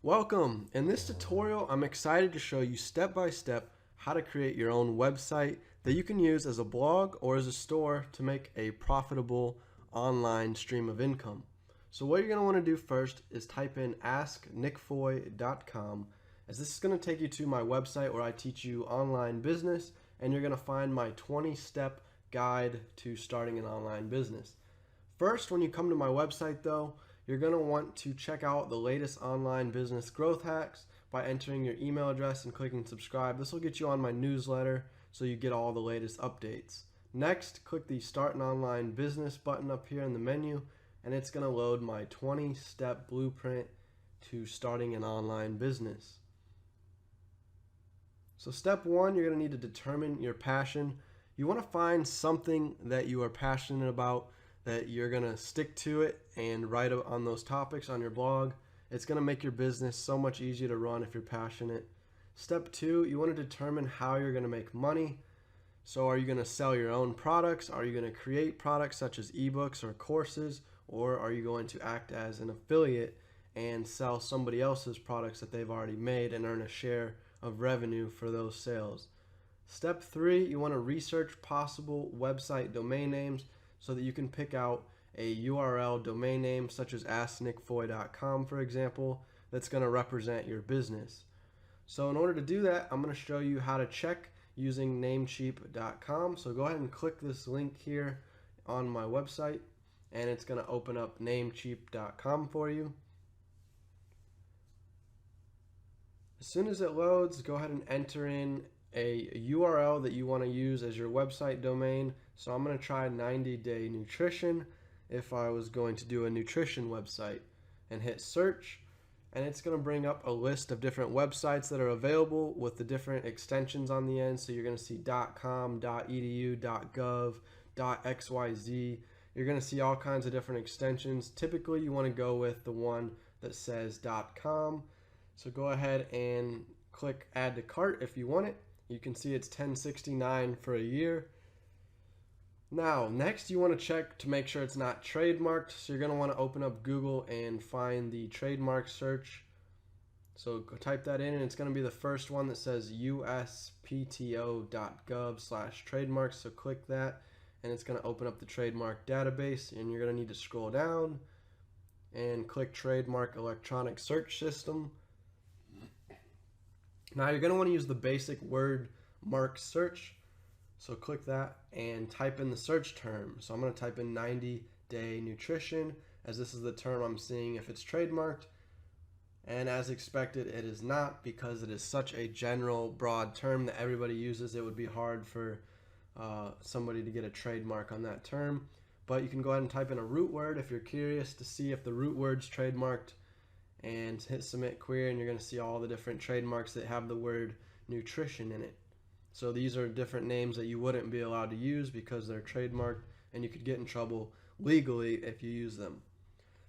Welcome! In this tutorial, I'm excited to show you step by step how to create your own website that you can use as a blog or as a store to make a profitable online stream of income. So what you're going to want to do first is type in asknickfoy.com, as this is going to take you to my website where I teach you online business, and you're going to find my 20-step guide to starting an online business. First, when you come to my website though, you're going to want to check out the latest online business growth hacks by entering your email address and clicking subscribe. This will get you on my newsletter so you get all the latest updates. Next, click the Start an Online Business button up here in the menu, and it's going to load my 20-step blueprint to starting an online business. So step one, you're going to need to determine your passion. You want to find something that you are passionate about, that you're going to stick to it and write on those topics on your blog. It's going to make your business so much easier to run if you're passionate. Step two, you want to determine how you're going to make money. So are you going to sell your own products? Are you going to create products such as ebooks or courses? Or are you going to act as an affiliate and sell somebody else's products that they've already made and earn a share of revenue for those sales? Step three, you want to research possible website domain names so that you can pick out a URL domain name such as asknickfoy.com, for example, that's going to represent your business. So in order to do that, I'm going to show you how to check using namecheap.com. So go ahead and click this link here on my website, and it's going to open up namecheap.com for you. As soon as it loads, go ahead and enter in a URL that you want to use as your website domain. So I'm going to try 90-day nutrition if I was going to do a nutrition website, and hit search, and it's going to bring up a list of different websites that are available with the different extensions on the end. So you're going to see .com, .edu, .gov, .xyz. You're going to see all kinds of different extensions. Typically you want to go with the one that says .com. So go ahead and click add to cart if you want it. You can see it's $10.69 for a year. Now, next you want to check to make sure it's not trademarked. So you're going to want to open up Google and find the trademark search. So go type that in, and it's going to be the first one that says uspto.gov/trademarks. So click that, and it's going to open up the trademark database, and you're going to need to scroll down and click trademark electronic search system. Now you're going to want to use the basic word mark search. So click that and type in the search term. So I'm going to type in 90-day nutrition, as this is the term I'm seeing if it's trademarked. And as expected, it is not, because it is such a general, broad term that everybody uses. It would be hard for somebody to get a trademark on that term. But you can go ahead and type in a root word if you're curious to see if the root word's trademarked, and hit submit query, and you're going to see all the different trademarks that have the word nutrition in it. So these are different names that you wouldn't be allowed to use because they're trademarked, and you could get in trouble legally if you use them.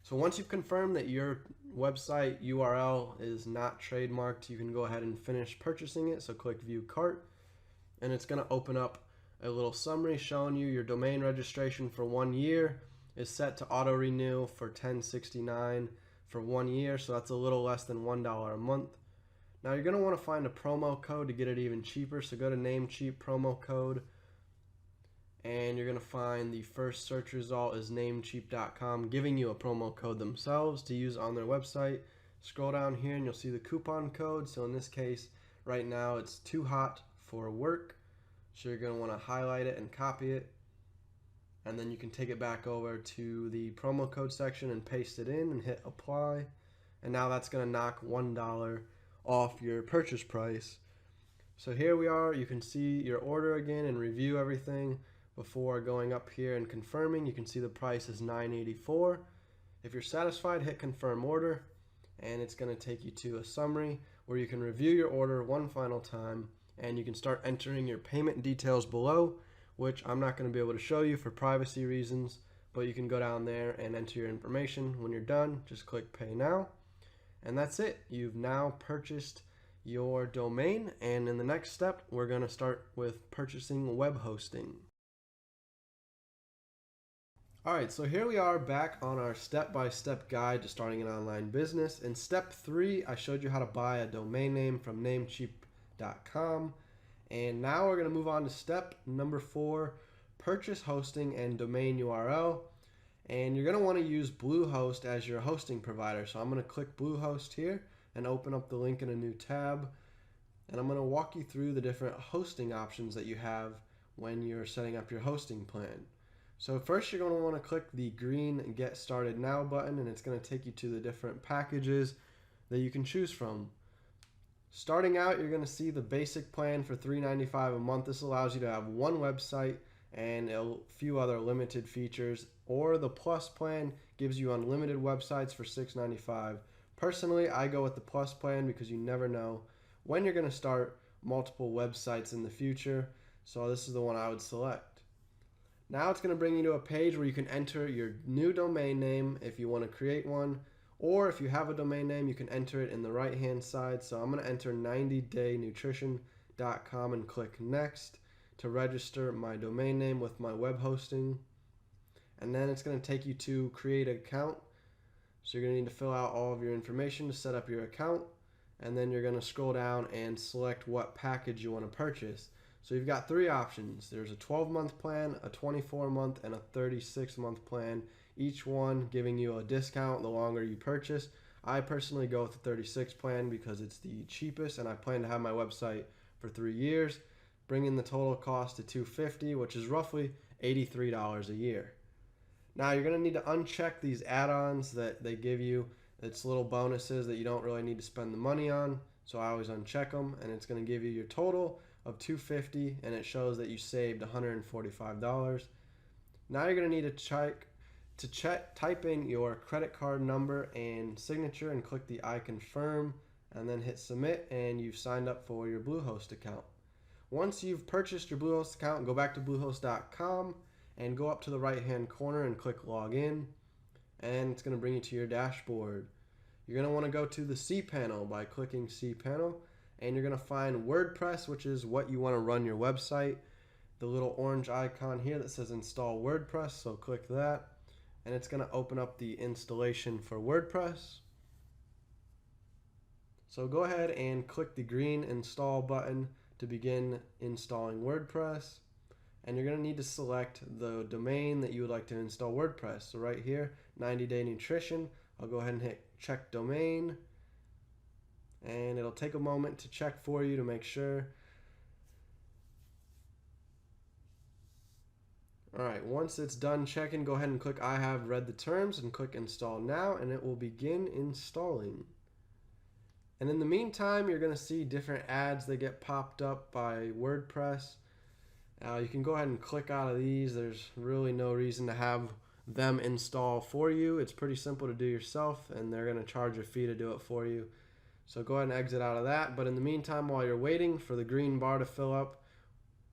So once you've confirmed that your website URL is not trademarked, you can go ahead and finish purchasing it. So click view cart, and it's going to open up a little summary showing you your domain registration for 1 year is set to auto renew for $10.69 for 1 year. So that's a little less than $1 a month. Now you're going to want to find a promo code to get it even cheaper. So go to Namecheap promo code, and you're going to find the first search result is namecheap.com, giving you a promo code themselves to use on their website. Scroll down here and you'll see the coupon code. So in this case, right now it's too hot for work. So you're going to want to highlight it and copy it, and then you can take it back over to the promo code section and paste it in and hit apply. And now that's going to knock $1 off your purchase price. So here we are. You can see your order again and review everything before going up here and confirming. You can see the price is $9.84. If you're satisfied, hit confirm order, and it's going to take you to a summary where you can review your order one final time, and you can start entering your payment details below, which I'm not going to be able to show you for privacy reasons, but you can go down there and enter your information. When you're done, just click pay now. And that's it. You've now purchased your domain, and in the next step, we're going to start with purchasing web hosting. Alright, so here we are back on our step-by-step guide to starting an online business. In step 3, I showed you how to buy a domain name from namecheap.com. And now we're going to move on to step number 4, purchase hosting and domain URL. And you're going to want to use Bluehost as your hosting provider. So I'm going to click Bluehost here and open up the link in a new tab. And I'm going to walk you through the different hosting options that you have when you're setting up your hosting plan. So first you're going to want to click the green Get Started Now button, and it's going to take you to the different packages that you can choose from. Starting out, you're going to see the basic plan for $3.95 a month. This allows you to have one website and a few other limited features, or the Plus plan gives you unlimited websites for $6.95. Personally, I go with the Plus plan because you never know when you're going to start multiple websites in the future, so this is the one I would select. Now it's going to bring you to a page where you can enter your new domain name if you want to create one, or if you have a domain name, you can enter it in the right hand side. So I'm going to enter 90daynutrition.com and click next to register my domain name with my web hosting. And then it's going to take you to create an account. So you're going to need to fill out all of your information to set up your account, and then you're going to scroll down and select what package you want to purchase. So you've got 3 options. There's a 12-month plan, a 24-month, and a 36-month plan, each one giving you a discount the longer you purchase. I personally go with the 36 plan because it's the cheapest, and I plan to have my website for 3 years, bringing the total cost to $250, which is roughly $83 a year. Now you're going to need to uncheck these add-ons that they give you. It's little bonuses that you don't really need to spend the money on, so I always uncheck them, and it's going to give you your total of $250, and it shows that you saved $145. Now you're going to need to type in your credit card number and signature and click the I confirm, and then hit submit, and you've signed up for your Bluehost account. Once you've purchased your Bluehost account, go back to bluehost.com and go up to the right hand corner and click login, and it's going to bring you to your dashboard. You're going to want to go to the cPanel by clicking cPanel, and you're going to find WordPress, which is what you want to run your website. The little orange icon here that says install WordPress, so click that, and it's going to open up the installation for WordPress. So go ahead and click the green install button to begin installing WordPress, and you're going to need to select the domain that you would like to install WordPress. So right here, 90-day nutrition, I'll go ahead and hit check domain, and it'll take a moment to check for you to make sure. Alright, once it's done checking, go ahead and click I have read the terms and click install now, and it will begin installing. And in the meantime, you're going to see different ads that get popped up by WordPress. You can go ahead and click out of these. There's really no reason to have them install for you. It's pretty simple to do yourself, and they're going to charge a fee to do it for you. So go ahead and exit out of that. But in the meantime, while you're waiting for the green bar to fill up,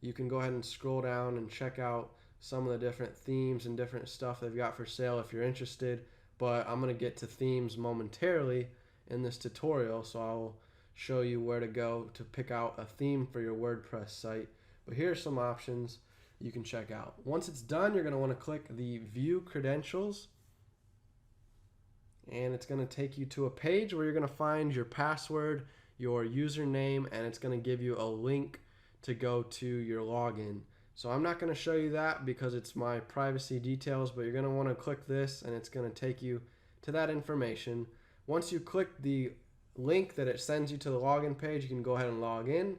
you can go ahead and scroll down and check out some of the different themes and different stuff they've got for sale if you're interested. But I'm going to get to themes momentarily in this tutorial, so I'll show you where to go to pick out a theme for your WordPress site. But here are some options you can check out. Once it's done, you're going to want to click the View Credentials, and it's going to take you to a page where you're going to find your password, your username, and it's going to give you a link to go to your login. So I'm not going to show you that because it's my privacy details, but you're going to want to click this, and it's going to take you to that information. Once you click the link that it sends you to the login page, you can go ahead and log in.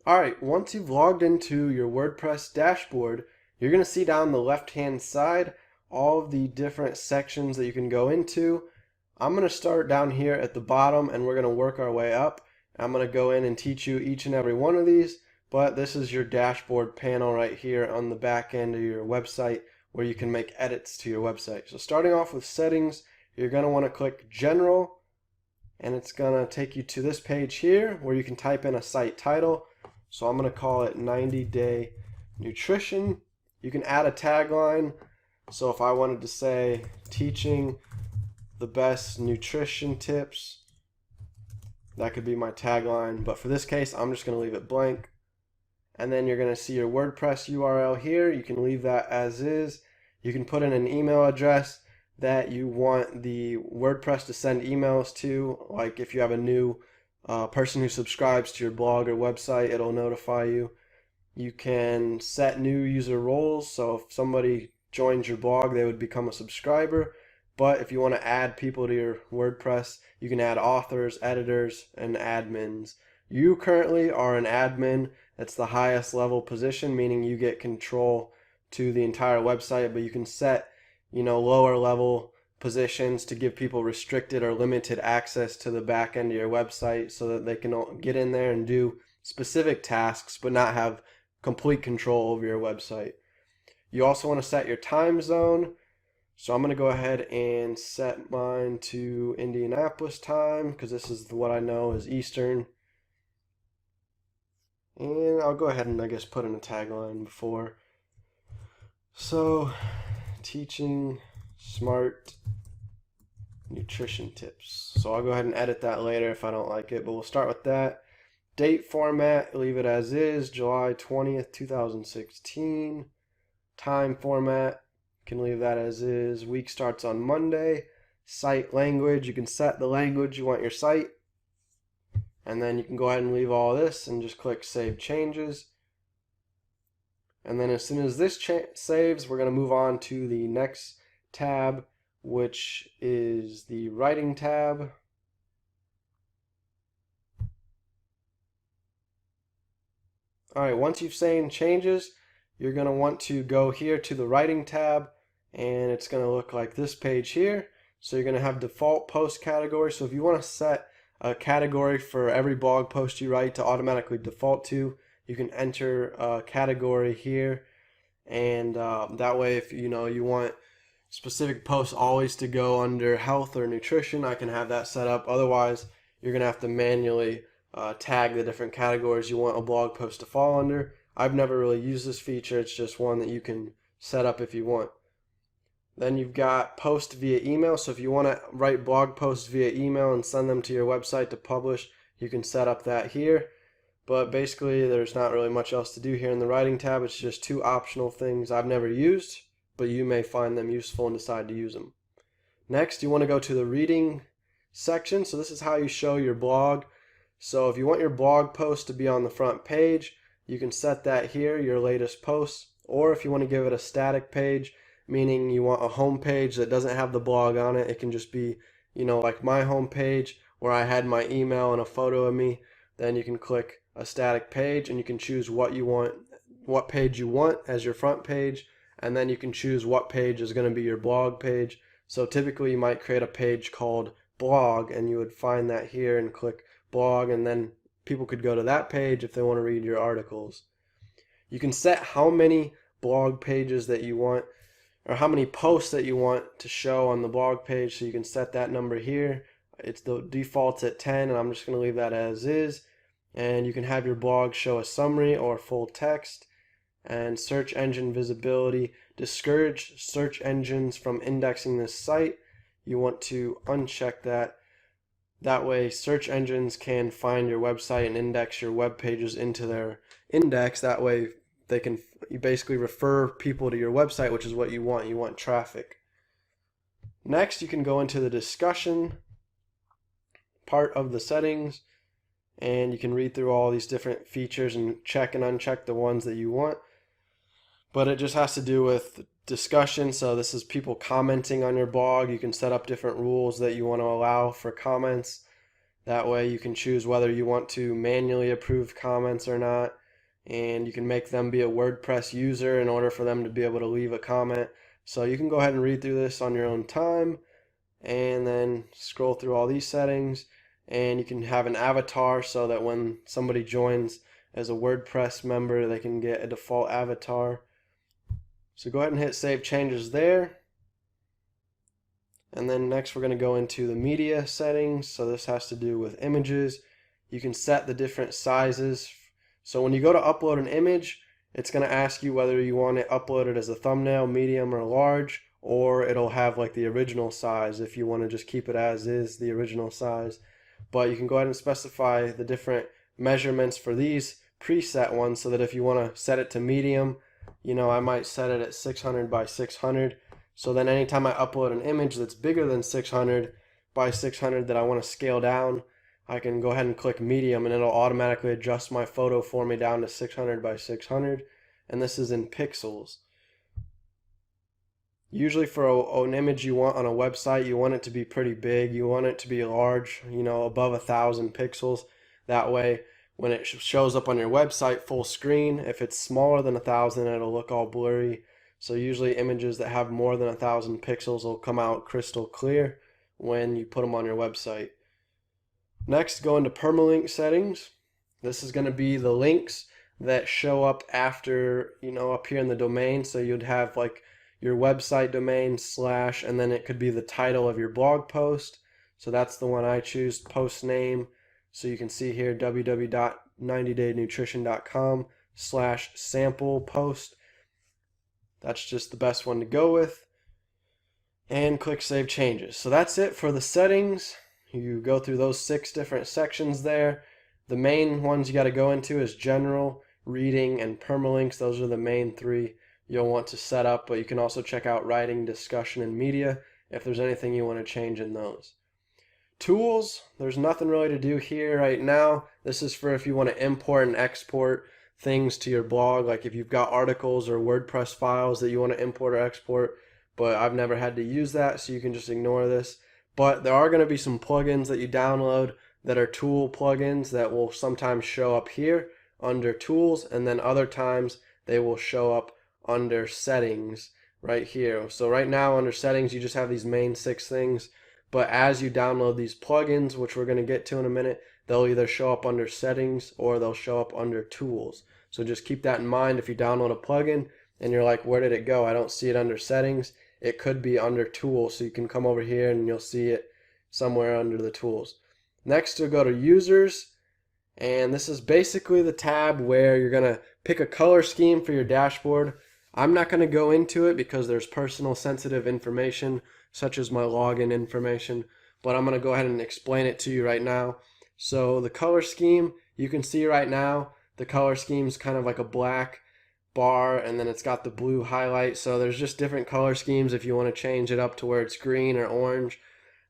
Alright, once you've logged into your WordPress dashboard, you're going to see down the left-hand side all of the different sections that you can go into. I'm going to start down here at the bottom, and we're going to work our way up. I'm going to go in and teach you each and every one of these, but this is your dashboard panel right here on the back end of your website where you can make edits to your website. So starting off with settings, you're going to want to click General, and it's going to take you to this page here where you can type in a site title. So I'm going to call it 90-Day Nutrition. You can add a tagline. So if I wanted to say teaching the best nutrition tips, that could be my tagline. But for this case, I'm just going to leave it blank. and then you're going to see your WordPress URL here. You can leave that as is. You can put in an email address that you want the WordPress to send emails to. Like if you have a new person who subscribes to your blog or website, it'll notify you. You can set new user roles, so if somebody joins your blog, they would become a subscriber. But if you want to add people to your WordPress, you can add authors, editors, and admins. You currently are an admin. That's the highest level position, meaning you get control to the entire website, but you can set, lower level positions to give people restricted or limited access to the back end of your website so that they can get in there and do specific tasks but not have complete control over your website. You also want to set your time zone. So I'm going to go ahead and set mine to Indianapolis time because this is what I know is Eastern. And I'll go ahead and I guess put in a tagline before. So, teaching smart nutrition tips. So I'll go ahead and edit that later if I don't like it, but we'll start with that. Date format, leave it as is, July 20th, 2016. Time format, can leave that as is. Week starts on Monday. Site language, you can set the language you want your site. And then you can go ahead and leave all this and just click Save Changes. And then as soon as this saves, we're going to move on to the next tab, which is the Writing tab. Alright, once you've saved changes, you're going to want to go here to the Writing tab, and it's going to look like this page here. So you're going to have default post category. So if you want to set a category for every blog post you write to automatically default to, you can enter a category here, and that way if you want specific posts always to go under health or nutrition, I can have that set up. Otherwise, you're going to have to manually tag the different categories you want a blog post to fall under. I've never really used this feature. It's just one that you can set up if you want. Then you've got post via email. So if you want to write blog posts via email and send them to your website to publish, you can set up that here. But basically, there's not really much else to do here in the Writing tab. It's just two optional things I've never used, but you may find them useful and decide to use them. Next, you want to go to the Reading section. So this is how you show your blog. So if you want your blog post to be on the front page, you can set that here, your latest posts. Or if you want to give it a static page, meaning you want a home page that doesn't have the blog on it, it can just be, like my home page where I had my email and a photo of me. Then you can click a static page and you can choose what page you want as your front page, and then you can choose what page is going to be your blog page. So typically you might create a page called blog, and you would find that here and click blog, and then people could go to that page if they want to read your articles. You can set how many blog pages that you want, or how many posts that you want to show on the blog page, so you can set that number here. It's the default's at 10, and I'm just going to leave that as is. And you can have your blog show a summary or full text. And search engine visibility, discourage search engines from indexing this site. You want to uncheck that. That way search engines can find your website and index your web pages into their index. That way they can basically refer people to your website, which is what you want. You want traffic. Next, you can go into the discussion part of the settings, and you can read through all these different features and check and uncheck the ones that you want. But it just has to do with discussion. So this is people commenting on your blog. You can set up different rules that you want to allow for comments. That way you can choose whether you want to manually approve comments or not, and you can make them be a WordPress user in order for them to be able to leave a comment. So you can go ahead and read through this on your own time, and then scroll through all these settings. And you can have an avatar so that when somebody joins as a WordPress member, they can get a default avatar. So go ahead and hit Save Changes there. And then next we're going to go into the media settings. So this has to do with images. You can set the different sizes. So when you go to upload an image, it's going to ask you whether you want it uploaded as a thumbnail, medium, or large, or it'll have like the original size if you want to just keep it as is, the original size. But you can go ahead and specify the different measurements for these preset ones, so that if you want to set it to medium, you know, I might set it at 600 by 600. So then anytime I upload an image that's bigger than 600 by 600 that I want to scale down, I can go ahead and click medium and it'll automatically adjust my photo for me down to 600 by 600. And this is in pixels. Usually for an image you want on a website, you want it to be pretty big. You want it to be large, you know, above 1,000 pixels. That way, when it shows up on your website full screen, if it's smaller than 1,000, it'll look all blurry. So usually images that have more than 1,000 pixels will come out crystal clear when you put them on your website. Next, go into Permalink Settings. This is going to be the links that show up after, you know, up here in the domain. So you'd have like your website domain / and then it could be the title of your blog post. So that's the one I choose, post name. So you can see here www.90daynutrition.com/sample post. That's just the best one to go with. And click Save Changes. So that's it for the settings. You go through those 6 different sections there. The main ones you got to go into is general, reading, and permalinks. Those are the main 3 you'll want to set up, but you can also check out writing, discussion, and media if there's anything you want to change in those. Tools, there's nothing really to do here right now. This is for if you want to import and export things to your blog, like if you've got articles or WordPress files that you want to import or export, but I've never had to use that, so you can just ignore this. But there are going to be some plugins that you download that are tool plugins that will sometimes show up here under tools, and then other times they will show up under settings right here. So right now under settings you just have these main 6 things, but as you download these plugins, which we're going to get to in a minute, they'll either show up under settings or they'll show up under tools. So just keep that in mind. If you download a plugin and you're like, where did it go? I don't see it under settings. It could be under tools, so you can come over here and you'll see it somewhere under the tools. Next you'll go to users, and this is basically the tab where you're going to pick a color scheme for your dashboard. I'm not going to go into it because there's personal sensitive information such as my login information, but I'm going to go ahead and explain it to you right now. So the color scheme, you can see right now the color scheme is kind of like a black bar, and then it's got the blue highlight. So there's just different color schemes if you want to change it up to where it's green or orange.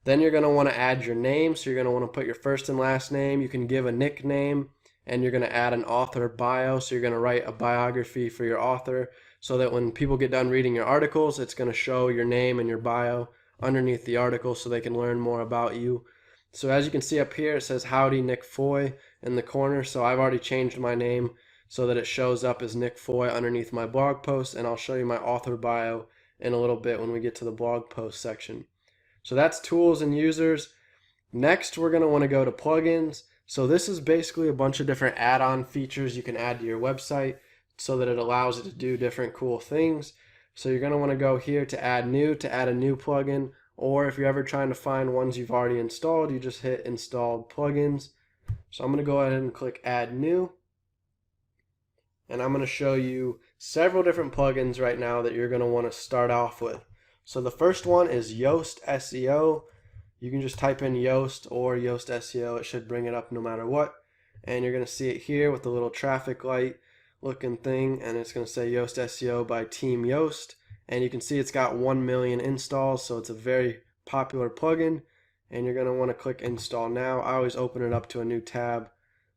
Then you're going to want to add your name, so you're going to want to put your first and last name. You can give a nickname, and you're going to add an author bio, so you're going to write a biography for your author, so that when people get done reading your articles, it's going to show your name and your bio underneath the article so they can learn more about you. So as you can see up here, it says Howdy Nick Foy in the corner. So I've already changed my name so that it shows up as Nick Foy underneath my blog post, and I'll show you my author bio in a little bit when we get to the blog post section. So that's tools and users. Next, we're going to want to go to plugins. So this is basically a bunch of different add-on features you can add to your website so that it allows it to do different cool things. So you're going to want to go here to add new, to add a new plugin, or if you're ever trying to find ones you've already installed, you just hit installed plugins. So I'm going to go ahead and click add new, and I'm going to show you several different plugins right now that you're going to want to start off with. So the first one is Yoast SEO. You can just type in Yoast or Yoast SEO. It should bring it up no matter what. And you're going to see it here with the little traffic light looking thing, and it's going to say Yoast SEO by Team Yoast. And you can see it's got 1 million installs, so it's a very popular plugin. And you're going to want to click install now. I always open it up to a new tab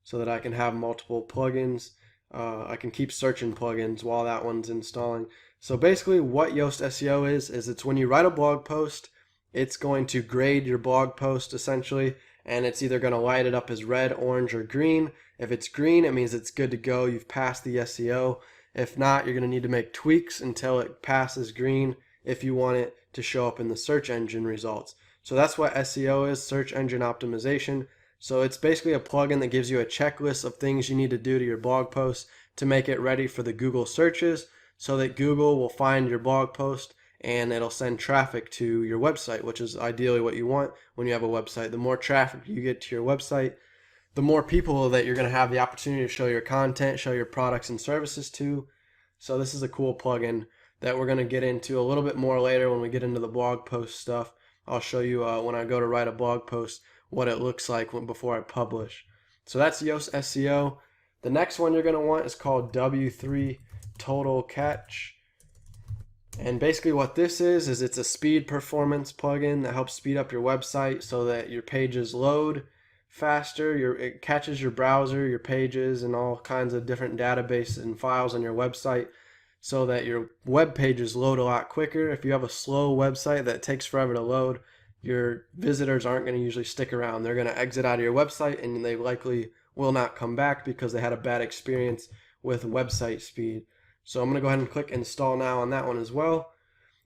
so that I can have multiple plugins. I can keep searching plugins while that one's installing. So basically what Yoast SEO is it's when you write a blog post, it's going to grade your blog post essentially, and it's either going to light it up as red, orange, or green. If it's green, it means it's good to go. You've passed the SEO. If not, you're going to need to make tweaks until it passes green if you want it to show up in the search engine results. So that's what SEO is, search engine optimization. So it's basically a plugin that gives you a checklist of things you need to do to your blog post to make it ready for the Google searches, so that Google will find your blog post and it'll send traffic to your website, which is ideally what you want when you have a website. The more traffic you get to your website, the more people that you're going to have the opportunity to show your content, show your products and services to. So this is a cool plugin that we're going to get into a little bit more later when we get into the blog post stuff. I'll show you when I go to write a blog post what it looks like before I publish. So that's Yoast SEO. The next one you're going to want is called W3 Total Catch. And basically what this is it's a speed performance plugin that helps speed up your website so that your pages load faster. It catches your browser, your pages, and all kinds of different databases and files on your website so that your web pages load a lot quicker. If you have a slow website that takes forever to load, your visitors aren't going to usually stick around. They're going to exit out of your website and they likely will not come back because they had a bad experience with website speed. So I'm going to go ahead and click install now on that one as well.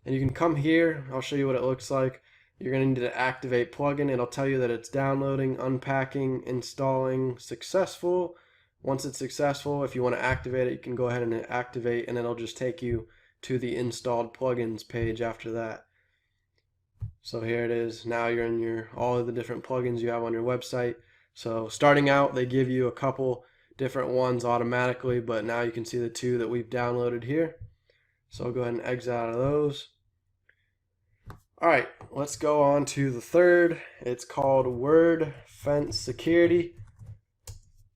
And you can come here, I'll show you what it looks like. You're going to need to activate plugin. It'll tell you that it's downloading, unpacking, installing, successful. Once it's successful, if you want to activate it, you can go ahead and activate, and it'll just take you to the installed plugins page after that. So here it is. Now you're in all of the different plugins you have on your website. So starting out, they give you a couple different ones automatically, but now you can see the two that we've downloaded here. So I'll go ahead and exit out of those. Alright, let's go on to the third. It's called WordFence Security.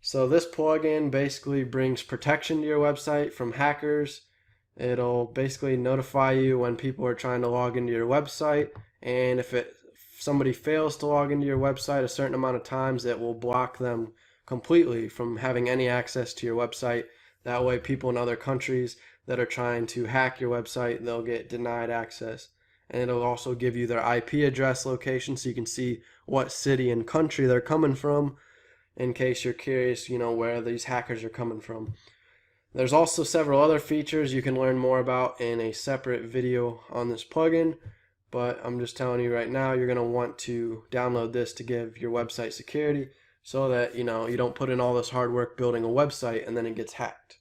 So this plugin basically brings protection to your website from hackers. It'll basically notify you when people are trying to log into your website, and if somebody fails to log into your website a certain amount of times, it will block them completely from having any access to your website. That way people in other countries that are trying to hack your website, they'll get denied access. And it'll also give you their IP address location so you can see what city and country they're coming from in case you're curious, where these hackers are coming from. There's also several other features you can learn more about in a separate video on this plugin, but I'm just telling you right now, you're going to want to download this to give your website security so that you don't put in all this hard work building a website and then it gets hacked.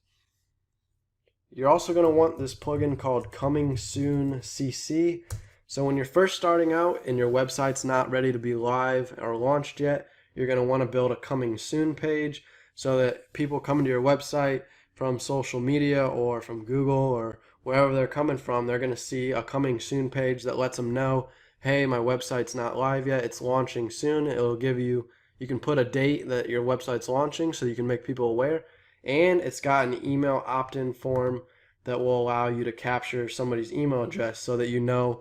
You're also going to want this plugin called Coming Soon CC. So when you're first starting out and your website's not ready to be live or launched yet, you're going to want to build a Coming Soon page so that people coming to your website from social media or from Google or wherever they're coming from, they're going to see a Coming Soon page that lets them know, hey, my website's not live yet, it's launching soon. It'll give you can put a date that your website's launching so you can make people aware. And it's got an email opt-in form that will allow you to capture somebody's email address so that you can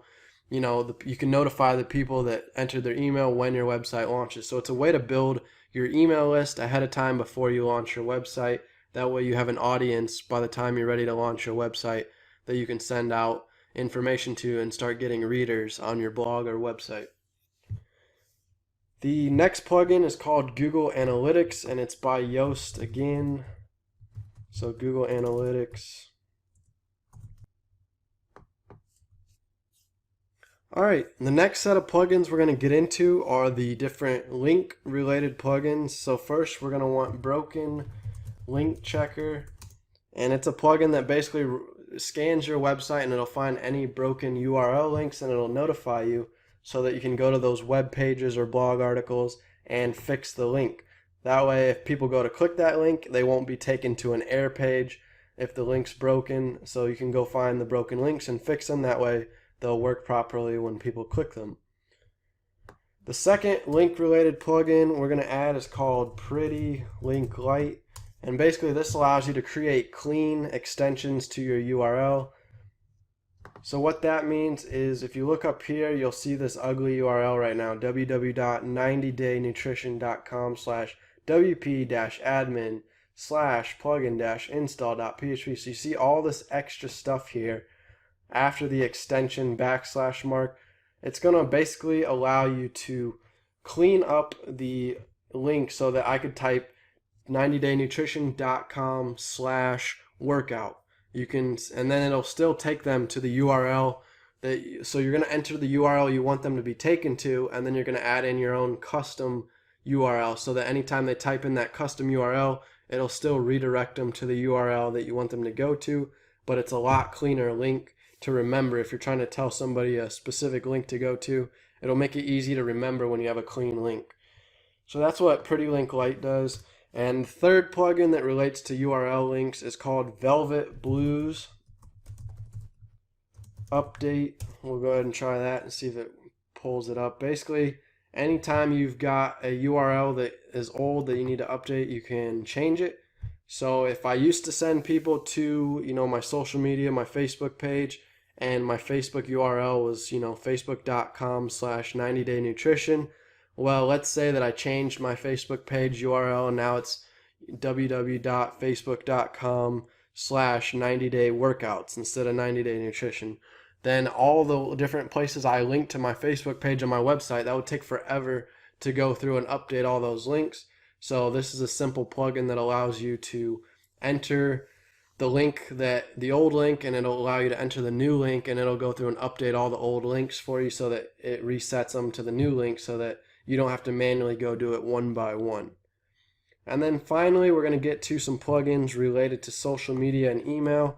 notify the people that entered their email when your website launches. So it's a way to build your email list ahead of time before you launch your website. That way you have an audience by the time you're ready to launch your website that you can send out information to and start getting readers on your blog or website. The next plugin is called Google Analytics, and it's by Yoast again. So Google Analytics. Alright, the next set of plugins we're going to get into are the different link related plugins. So first we're going to want Broken Link Checker, and it's a plugin that basically scans your website and it'll find any broken URL links and it'll notify you so that you can go to those web pages or blog articles and fix the link. That way if people go to click that link, they won't be taken to an error page if the link's broken, so you can go find the broken links and fix them. That way they'll work properly when people click them. The second link related plugin we're going to add is called Pretty Link Light, and basically this allows you to create clean extensions to your URL. So what that means is if you look up here, you'll see this ugly URL right now, www.90daynutrition.com/wp-admin/plugin-install.php. So you see all this extra stuff here after the extension / mark. It's going to basically allow you to clean up the link so that I could type 90daynutrition.com/workout. You can, and then it'll still take them to the URL so you're going to enter the URL you want them to be taken to, and then you're going to add in your own custom URL so that anytime they type in that custom URL, it'll still redirect them to the URL that you want them to go to, but it's a lot cleaner link to remember. If you're trying to tell somebody a specific link to go to, it'll make it easy to remember when you have a clean link. So that's what Pretty Link Light does. And the third plugin that relates to URL links is called Velvet Blues Update. We'll go ahead and try that and see if it pulls it up. Basically, anytime you've got a URL that is old that you need to update, you can change it. So if I used to send people to, my social media, my Facebook page, and my Facebook URL was, facebook.com/90day nutrition. Well, let's say that I changed my Facebook page URL and now it's www.facebook.com/90day workouts instead of 90-day nutrition. Then all the different places I link to my Facebook page on my website, that would take forever to go through and update all those links. So this is a simple plugin that allows you to enter the old link, and it'll allow you to enter the new link, and it'll go through and update all the old links for you so that it resets them to the new link so that you don't have to manually go do it one by one. And then finally, we're going to get to some plugins related to social media and email.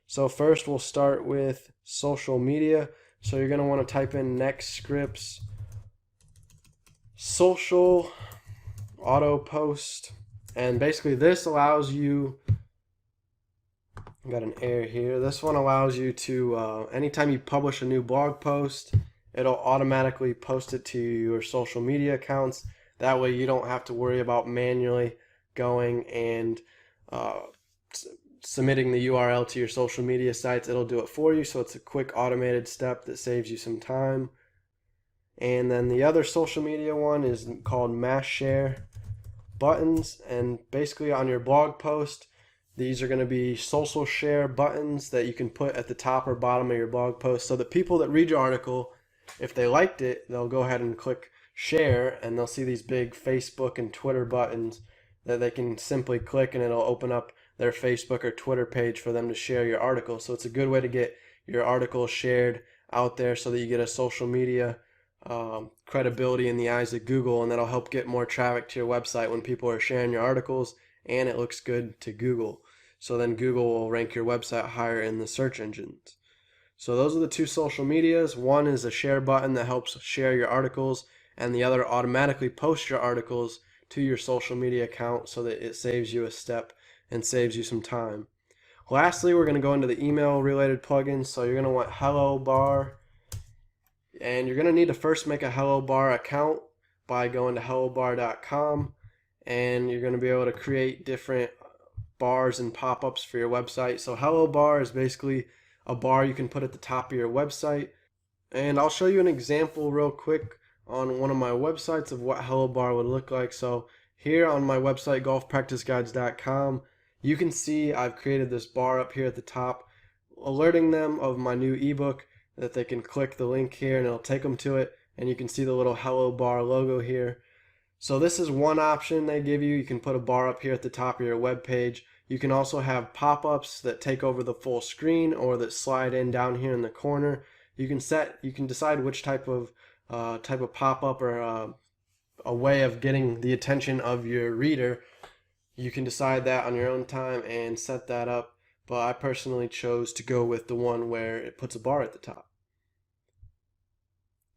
So first we'll start with social media. So you're going to want to type in NextScripts social auto post, and basically this allows you, got an error here, this one allows you to anytime you publish a new blog post, it'll automatically post it to your social media accounts. That way you don't have to worry about manually going and submitting the URL to your social media sites. It'll do it for you, so it's a quick automated step that saves you some time. And then the other social media one is called Mass Share buttons, and basically on your blog post, these are going to be social share buttons that you can put at the top or bottom of your blog post, so that people that read your article, if they liked it, they'll go ahead and click share, and they'll see these big Facebook and Twitter buttons that they can simply click, and it'll open up their Facebook or Twitter page for them to share your article. So it's a good way to get your article shared out there so that you get a social media credibility in the eyes of Google, and that'll help get more traffic to your website when people are sharing your articles, and it looks good to Google. So then Google will rank your website higher in the search engines. So those are the two social medias. One is a share button that helps share your articles, and the other automatically posts your articles to your social media account so that it saves you a step and saves you some time. Lastly, we're going to go into the email related plugins. So you're going to want Hello Bar, and you're going to need to first make a Hello Bar account by going to hellobar.com, and you're going to be able to create different bars and pop-ups for your website. So Hello Bar is basically a bar you can put at the top of your website, and I'll show you an example real quick on one of my websites of what Hello Bar would look like. So here on my website, golfpracticeguides.com, you can see I've created this bar up here at the top, alerting them of my new ebook, that they can click the link here and it'll take them to it, and you can see the little Hello Bar logo here. So this is one option they give you. You can put a bar up here at the top of your web page. You can also have pop-ups that take over the full screen or that slide in down here in the corner. You can decide which type of pop-up or a way of getting the attention of your reader. You can decide that on your own time and set that up, but I personally chose to go with the one where it puts a bar at the top.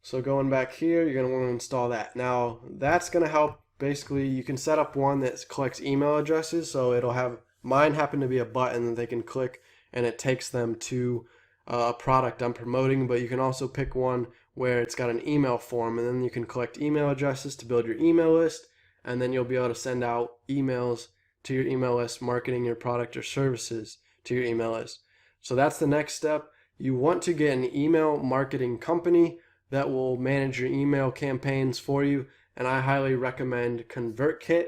So going back here, you're going to want to install that. Now that's going to help. Basically, you can set up one that collects email addresses, so it'll have, mine happen to be a button that they can click and it takes them to a product I'm promoting, but you can also pick one where it's got an email form, and then you can collect email addresses to build your email list, and then you'll be able to send out emails to your email list marketing your product or services to your email list. So that's the next step. You want to get an email marketing company that will manage your email campaigns for you, and I highly recommend ConvertKit.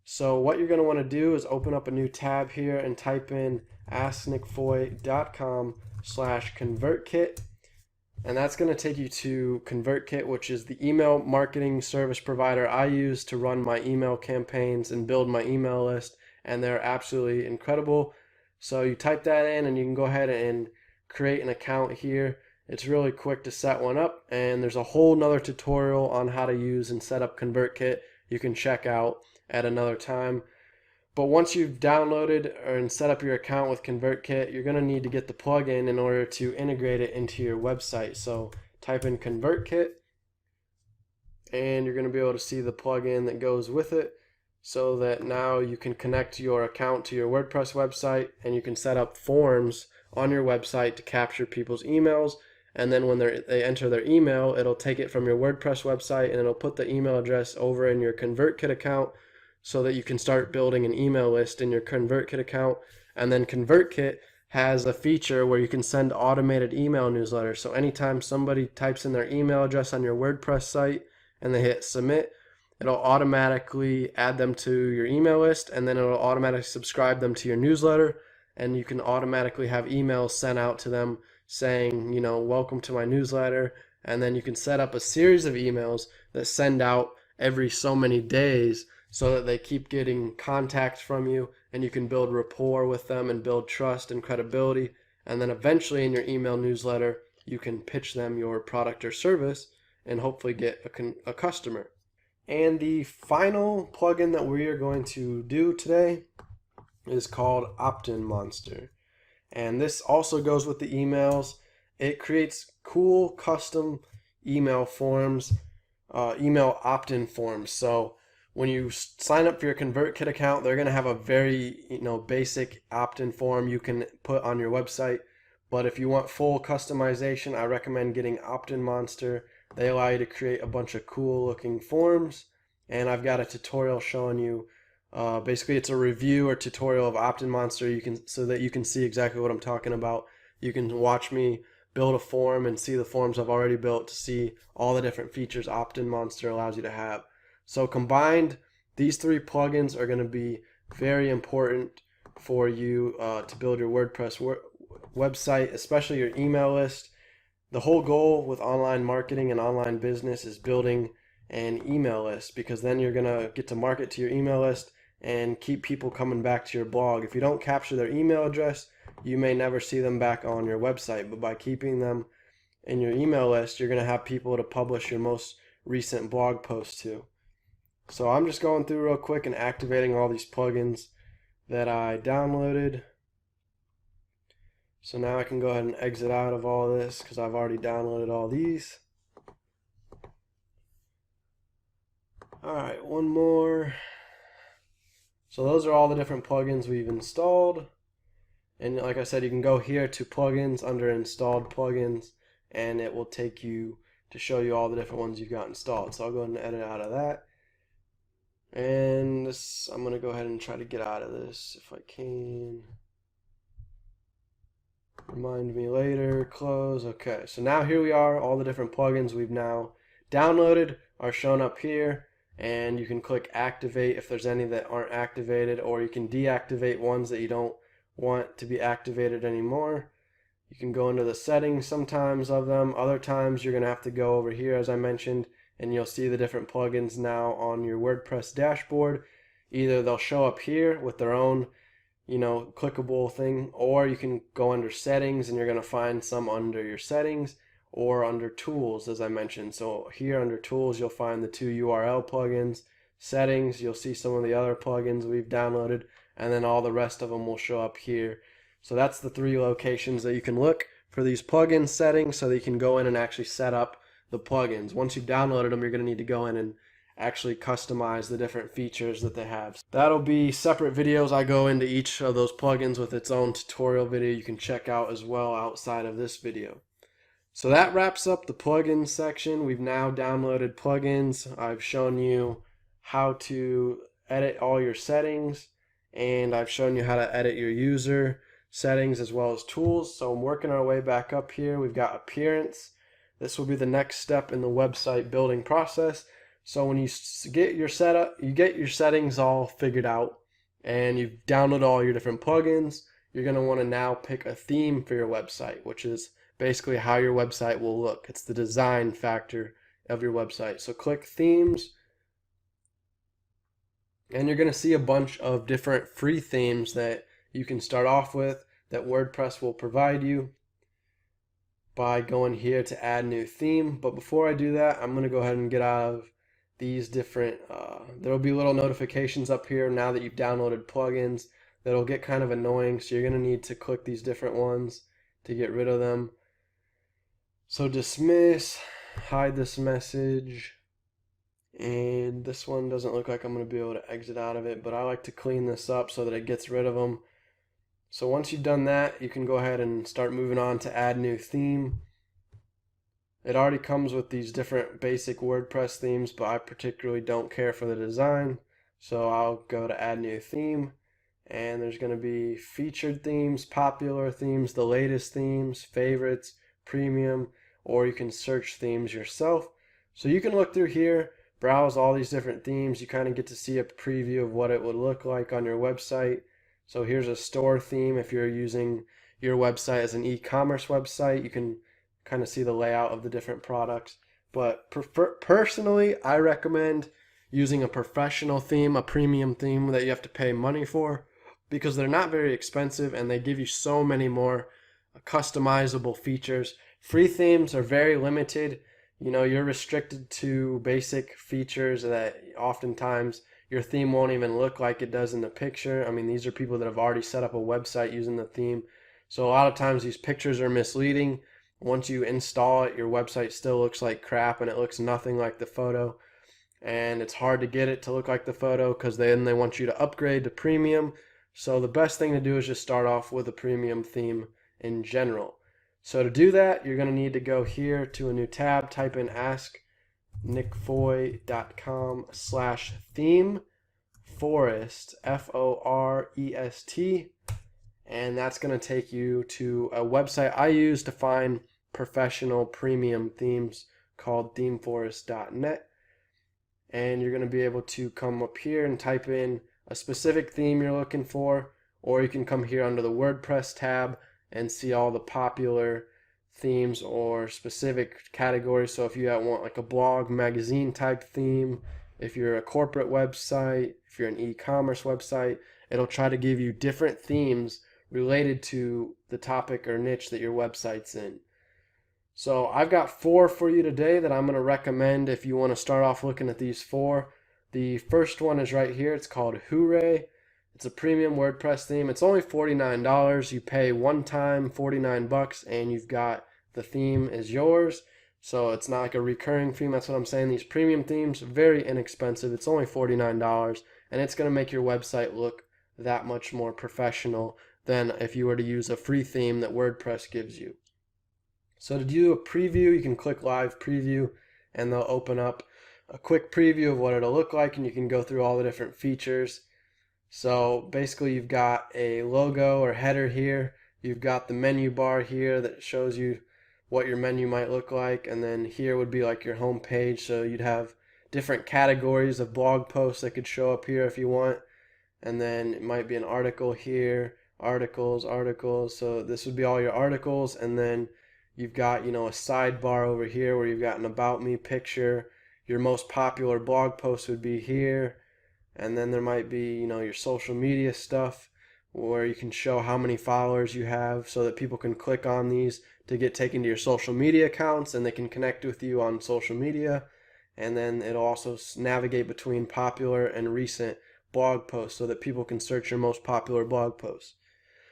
So what you're going to want to do is open up a new tab here and type in asknickfoy.com/ConvertKit, and that's going to take you to ConvertKit, which is the email marketing service provider I use to run my email campaigns and build my email list, and they're absolutely incredible. So you type that in and you can go ahead and create an account here. It's really quick to set one up, and there's a whole nother tutorial on how to use and set up ConvertKit you can check out at another time. But once you've downloaded and set up your account with ConvertKit, you're going to need to get the plugin in order to integrate it into your website. So type in ConvertKit, and you're going to be able to see the plugin that goes with it, so that now you can connect your account to your WordPress website, and you can set up forms on your website to capture people's emails. And then when they enter their email, it'll take it from your WordPress website and it'll put the email address over in your ConvertKit account, so that you can start building an email list in your ConvertKit account. And then ConvertKit has a feature where you can send automated email newsletters. So anytime somebody types in their email address on your WordPress site and they hit submit, it'll automatically add them to your email list, and then it'll automatically subscribe them to your newsletter, and you can automatically have emails sent out to them saying, you know, welcome to my newsletter. And then you can set up a series of emails that send out every so many days so that they keep getting contact from you, and you can build rapport with them and build trust and credibility. And then eventually in your email newsletter, you can pitch them your product or service and hopefully get a customer. And the final plugin that we are going to do today is called Optinmonster. And this also goes with the emails. It creates cool custom email forms, email opt-in forms. So when you sign up for your ConvertKit account, they're going to have a very basic opt-in form you can put on your website. But if you want full customization, I recommend getting Optinmonster. They allow you to create a bunch of cool looking forms, and I've got a tutorial showing you. Basically, it's a review or tutorial of Optinmonster, so that you can see exactly what I'm talking about. You can watch me build a form and see the forms I've already built to see all the different features Optinmonster allows you to have. So combined, these three plugins are going to be very important for you to build your WordPress website, especially your email list. The whole goal with online marketing and online business is building an email list, because then you're going to get to market to your email list and keep people coming back to your blog. If you don't capture their email address, you may never see them back on your website, but by keeping them in your email list, you're going to have people to publish your most recent blog post to. So I'm just going through real quick and activating all these plugins that I downloaded. So now I can go ahead and exit out of all this because I've already downloaded all these. Alright, one more. So those are all the different plugins we've installed. And like I said, you can go here to plugins under installed plugins, and it will take you to show you all the different ones you've got installed. So I'll go ahead and edit out of that. And this, I'm going to go ahead and try to get out of this if I can. Remind me later, close. Okay, so now here we are. All the different plugins we've now downloaded are shown up here, and you can click activate if there's any that aren't activated, or you can deactivate ones that you don't want to be activated anymore. You can go into the settings sometimes of them. Other times you're going to have to go over here, as I mentioned, and you'll see the different plugins now on your WordPress dashboard. Either they'll show up here with their own clickable thing, or you can go under settings and you're going to find some under your settings or under tools, as I mentioned. So here under tools, you'll find the 2 URL plugins. Settings, you'll see some of the other plugins we've downloaded, and then all the rest of them will show up here. So that's the 3 locations that you can look for these plugin settings, so that you can go in and actually set up the plugins. Once you've downloaded them, you're going to need to go in and actually customize the different features that they have. That'll be separate videos. I go into each of those plugins with its own tutorial video you can check out as well outside of this video. So that wraps up the plugins section. We've now downloaded plugins. I've shown you how to edit all your settings, and I've shown you how to edit your user settings as well as tools. So I'm working our way back up here. We've got appearance. This will be the next step in the website building process. So when you get your setup, you get your settings all figured out, and you've downloaded all your different plugins, you're going to want to now pick a theme for your website, which is basically how your website will look. It's the design factor of your website. So click themes, and you're going to see a bunch of different free themes that you can start off with that WordPress will provide you by going here to add new theme. But before I do that, I'm going to go ahead and get out of these different, there will be little notifications up here now that you've downloaded plugins that'll get kind of annoying, so you're going to need to click these different ones to get rid of them. So dismiss, hide this message, and this one doesn't look like I'm going to be able to exit out of it, but I like to clean this up so that it gets rid of them. So once you've done that, you can go ahead and start moving on to add new theme. It already comes with these different basic WordPress themes, but I particularly don't care for the design. So I'll go to add new theme, and there's going to be featured themes, popular themes, the latest themes, favorites, premium, or you can search themes yourself. So you can look through here, browse all these different themes. You kind of get to see a preview of what it would look like on your website. So here's a store theme. If you're using your website as an e-commerce website, you can kind of see the layout of the different products. But personally, I recommend using a professional theme, a premium theme that you have to pay money for, because they're not very expensive and they give you so many more customizable features. Free themes are very limited. You know, you're restricted to basic features that oftentimes your theme won't even look like it does in the picture. I mean, these are people that have already set up a website using the theme. So a lot of times these pictures are misleading. Once you install it, your website still looks like crap and it looks nothing like the photo. And it's hard to get it to look like the photo because then they want you to upgrade to premium. So the best thing to do is just start off with a premium theme in general. So to do that, you're going to need to go here to a new tab, type in asknickfoy.com/theme forest, Forest, and that's going to take you to a website I use to find professional premium themes called themeforest.net. And you're going to be able to come up here and type in a specific theme you're looking for, or you can come here under the WordPress tab and see all the popular themes or specific categories. So if you want like a blog magazine type theme, if you're a corporate website, if you're an e-commerce website, it'll try to give you different themes related to the topic or niche that your website's in. So I've got 4 for you today that I'm going to recommend if you want to start off looking at these 4. The first one is right here. It's called Hooray. It's a premium WordPress theme. It's only $49. You pay one time $49 and you've got the theme is yours. So it's not like a recurring theme. That's what I'm saying. These premium themes, very inexpensive. It's only $49 and it's going to make your website look that much more professional than if you were to use a free theme that WordPress gives you. So to do a preview, you can click live preview and they'll open up a quick preview of what it'll look like, and you can go through all the different features. So basically you've got a logo or header here. You've got the menu bar here that shows you what your menu might look like, and then here would be like your home page. So you'd have different categories of blog posts that could show up here if you want, and then it might be an article here, articles. So this would be all your articles, and then you've got, you know, a sidebar over here where you've got an about me picture. Your most popular blog post would be here. And then there might be, you know, your social media stuff where you can show how many followers you have so that people can click on these to get taken to your social media accounts and they can connect with you on social media. And then it'll also navigate between popular and recent blog posts so that people can search your most popular blog posts.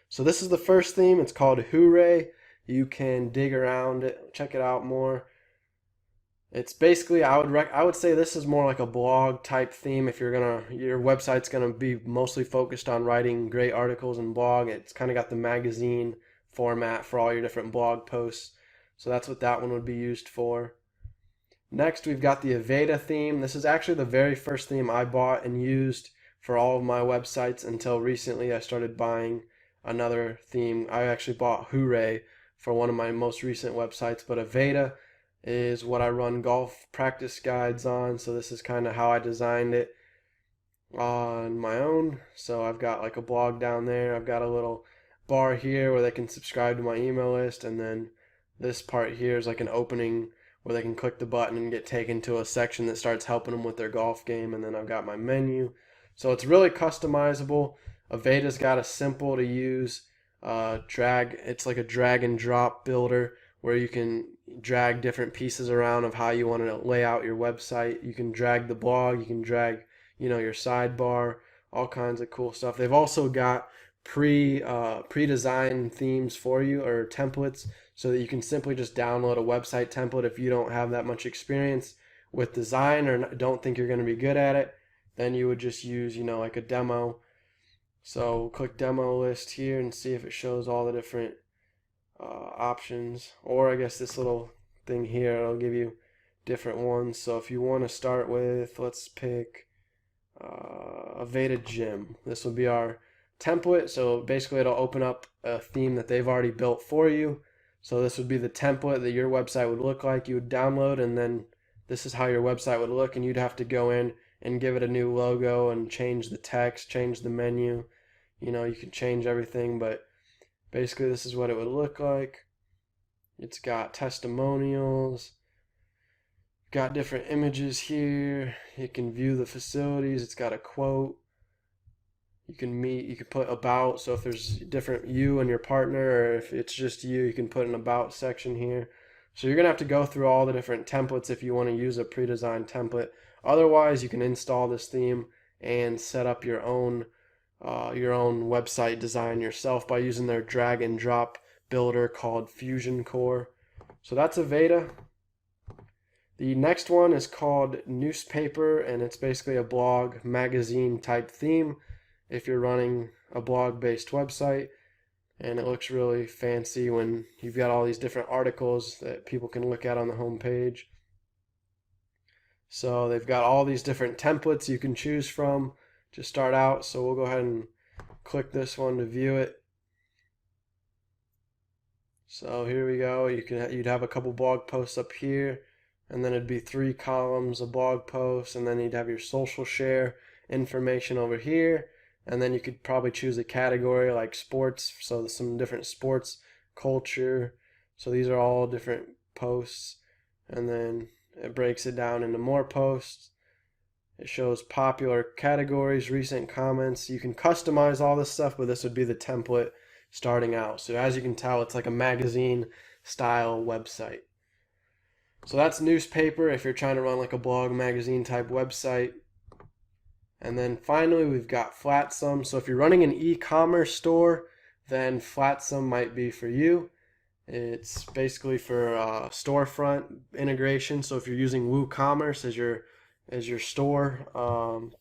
So this is the first theme. It's called Hooray. You can dig around it, check it out more. It's basically, I would say this is more like a blog type theme. If your website's gonna be mostly focused on writing great articles and blog, it's kind of got the magazine format for all your different blog posts. So that's what that one would be used for. Next, we've got the Aveda theme. This is actually the very first theme I bought and used for all of my websites until recently I started buying another theme. I actually bought Hooray for one of my most recent websites, but Aveda is what I run golf practice guides on. So this is kind of how I designed it on my own. So I've got like a blog down there. I've got a little bar here where they can subscribe to my email list, and then this part here is like an opening where they can click the button and get taken to a section that starts helping them with their golf game. And then I've got my menu. So it's really customizable. Aveda's got a simple to use it's like a drag and drop builder where you can drag different pieces around of how you want to lay out your website. You can drag the blog, you can drag, you know, your sidebar, all kinds of cool stuff. They've also got pre-designed themes for you, or templates, so that you can simply just download a website template if you don't have that much experience with design or don't think you're going to be good at it. Then you would just use, you know, like a demo. So click demo list here and see if it shows all the different options, or I guess this little thing here, it'll give you different ones. So if you want to start with, let's pick Aveda Gym. This will be our template. So basically it'll open up a theme that they've already built for you. So this would be the template that your website would look like. You would download, and then this is how your website would look, and you'd have to go in and give it a new logo and change the text, change the menu. You know, you can change everything, but basically this is what it would look like. It's got testimonials, got different images here. You can view the facilities. It's got a quote. You can put about, so if there's different you and your partner, or if it's just you, you can put an about section here. So you're gonna have to go through all the different templates if you want to use a pre-designed template. Otherwise, you can install this theme and set up your own website design yourself by using their drag and drop builder called Fusion Core. So that's Aveda. The next one is called Newspaper, and it's basically a blog magazine type theme if you're running a blog-based website, and it looks really fancy when you've got all these different articles that people can look at on the home page. So they've got all these different templates you can choose from to start out. So we'll go ahead and click this one to view it. So here we go. You'd have a couple blog posts up here, and then it'd be 3 columns of blog posts, and then you'd have your social share information over here. And then you could probably choose a category like sports, so some different sports culture. So these are all different posts, and then it breaks it down into more posts. It shows popular categories, recent comments. You can customize all this stuff, but this would be the template starting out. So as you can tell, it's like a magazine style website. So that's Newspaper if you're trying to run like a blog magazine type website. And then finally we've got Flatsum. So if you're running an e-commerce store, then Flatsum might be for you. It's basically for storefront integration. So if you're using WooCommerce as your store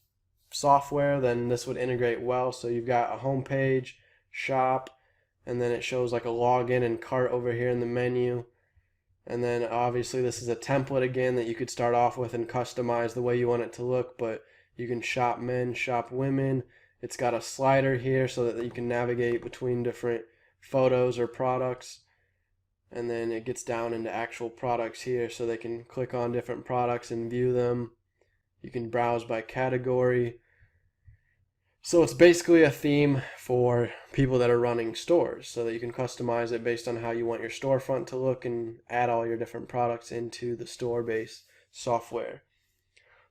software, then this would integrate well. So you've got a home page, shop, and then it shows like a login and cart over here in the menu. And then obviously this is a template again that you could start off with and customize the way you want it to look, but you can shop men, shop women. It's got a slider here so that you can navigate between different photos or products. And then it gets down into actual products here so they can click on different products and view them. You can browse by category. So it's basically a theme for people that are running stores so that you can customize it based on how you want your storefront to look and add all your different products into the store-based software.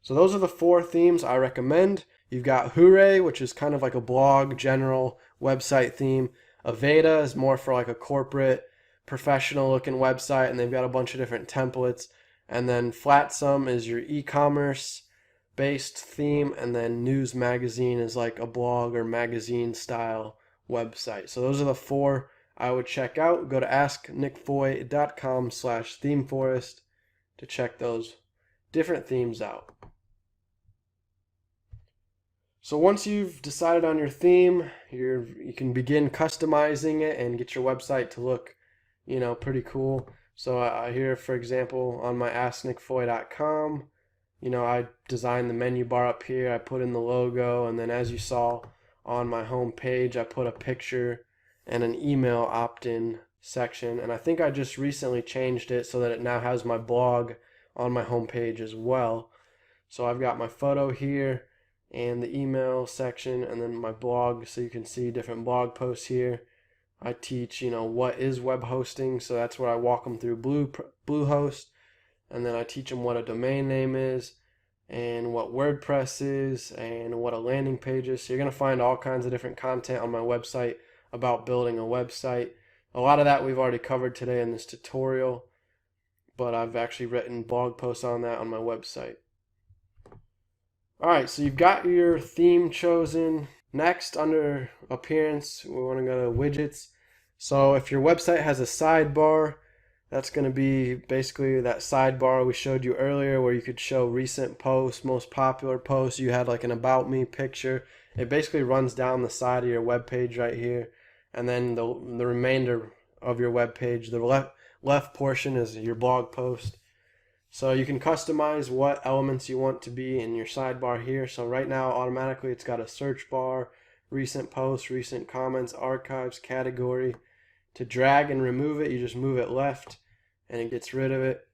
So those are the 4 themes I recommend. You've got Hooray, which is kind of like a blog, general website theme. Aveda is more for like a corporate, professional looking website, and they've got a bunch of different templates. And then Flatsum is your e-commerce based theme, and then News Magazine is like a blog or magazine style website. So those are the 4 I would check out. Go to asknickfoy.com/themeforest to check those different themes out. So once you've decided on your theme, you can begin customizing it and get your website to look, pretty cool. So here, for example, on my asknickfoy.com, I designed the menu bar up here. I put in the logo, and then as you saw on my home page, I put a picture and an email opt-in section. And I think I just recently changed it so that it now has my blog on my home page as well. So I've got my photo here and the email section, and then my blog, so you can see different blog posts here. I teach, what is web hosting, so that's where I walk them through Bluehost, and then I teach them what a domain name is, and what WordPress is, and what a landing page is. So you're going to find all kinds of different content on my website about building a website. A lot of that we've already covered today in this tutorial, but I've actually written blog posts on that on my website. Alright, so you've got your theme chosen. Next, under appearance, we want to go to widgets. So if your website has a sidebar, that's going to be basically that sidebar we showed you earlier where you could show recent posts, most popular posts. You had like an about me picture. It basically runs down the side of your web page right here, and then the remainder of your web page, the left portion is your blog post. So you can customize what elements you want to be in your sidebar here. So right now, automatically it's got a search bar, recent posts, recent comments, archives, category. To drag and remove it, you just move it left and it gets rid of it.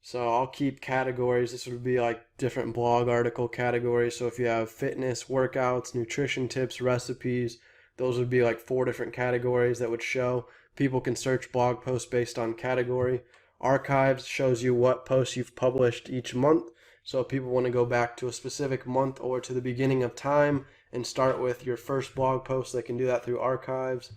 So I'll keep categories. This would be like different blog article categories. So if you have fitness, workouts, nutrition tips, recipes, those would be like 4 different categories that would show. People can search blog posts based on category. Archives shows you what posts you've published each month. So if people want to go back to a specific month or to the beginning of time and start with your first blog post, they can do that through archives.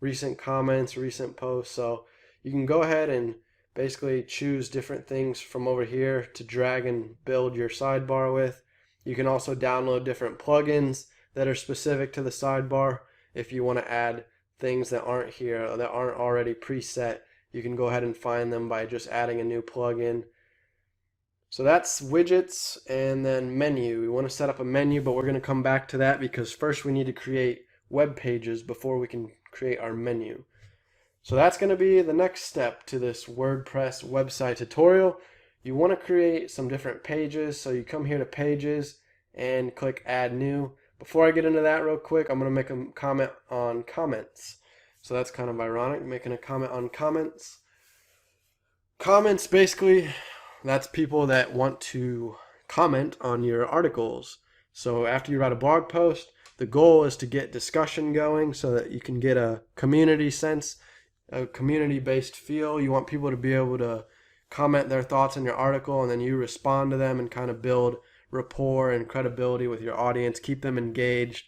Recent comments, recent posts. So you can go ahead and basically choose different things from over here to drag and build your sidebar with. You can also download different plugins that are specific to the sidebar. If you want to add things that aren't here, that aren't already preset, you can go ahead and find them by just adding a new plugin. So that's widgets, and then menu. We want to set up a menu, but we're going to come back to that because first we need to create web pages before we can create our menu. So that's going to be the next step to this WordPress website tutorial. You want to create some different pages, so you come here to pages and click add new. Before I get into that real quick, I'm going to make a comment on comments. So that's kind of ironic, making a comment on comments. Comments, basically, that's people that want to comment on your articles. So after you write a blog post, the goal is to get discussion going so that you can get a community sense, a community-based feel. You want people to be able to comment their thoughts on your article, and then you respond to them and kind of build rapport and credibility with your audience, keep them engaged.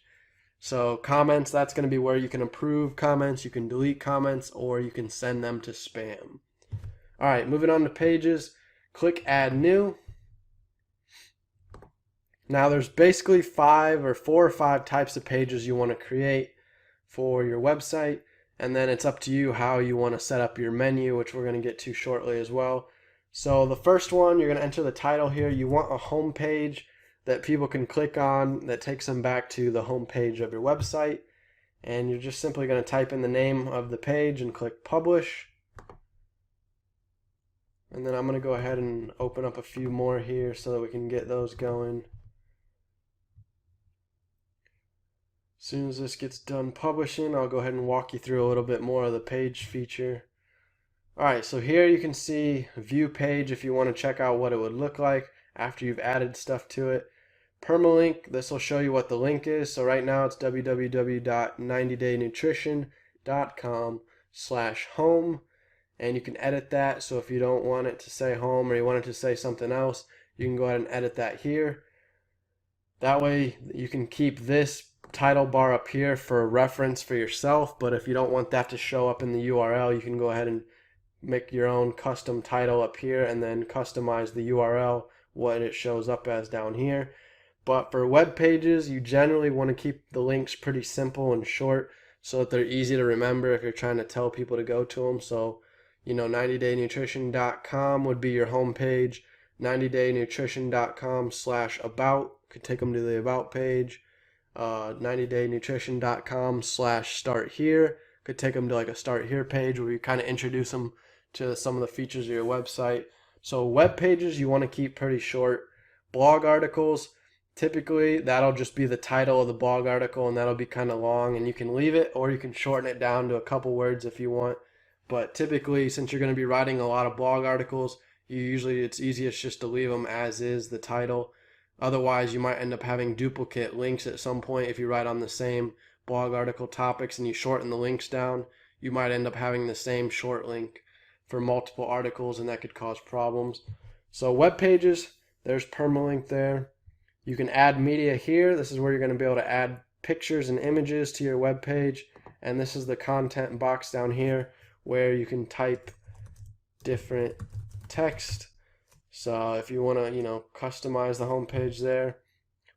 So comments, that's going to be where you can approve comments, you can delete comments, or you can send them to spam. All right, moving on to pages, click add new. Now there's basically 4 or 5 types of pages you want to create for your website, and then it's up to you how you want to set up your menu, which we're going to get to shortly as well. So the first one, you're going to enter the title here. You want a home page that people can click on that takes them back to the home page of your website, and you're just simply going to type in the name of the page and click publish. And then I'm going to go ahead and open up a few more here so that we can get those going. As soon as this gets done publishing, I'll go ahead and walk you through a little bit more of the page feature. Alright, so here you can see view page if you want to check out what it would look like after you've added stuff to it. Permalink, this will show you what the link is. So right now it's www.90daynutrition.com/home, and you can edit that. So if you don't want it to say home or you want it to say something else, you can go ahead and edit that here. That way you can keep this title bar up here for reference for yourself, but if you don't want that to show up in the URL, you can go ahead and make your own custom title up here and then customize the URL, what it shows up as down here. But for web pages, you generally want to keep the links pretty simple and short so that they're easy to remember if you're trying to tell people to go to them. So, 90daynutrition.com would be your home page. 90daynutrition.com/about could take them to the about page. 90daynutrition.com/start here could take them to like a start here page where you kind of introduce them to some of the features of your website. So web pages you want to keep pretty short. Blog articles, typically that'll just be the title of the blog article and that'll be kind of long, and you can leave it or you can shorten it down to a couple words if you want. But typically, since you're going to be writing a lot of blog articles, it's easiest just to leave them as is, the title. Otherwise, you might end up having duplicate links at some point. If you write on the same blog article topics and you shorten the links down, you might end up having the same short link for multiple articles, and that could cause problems. So web pages, there's permalink there. You can add media here. This is where you're going to be able to add pictures and images to your web page. And this is the content box down here where you can type different text. So if you want to, customize the home page there.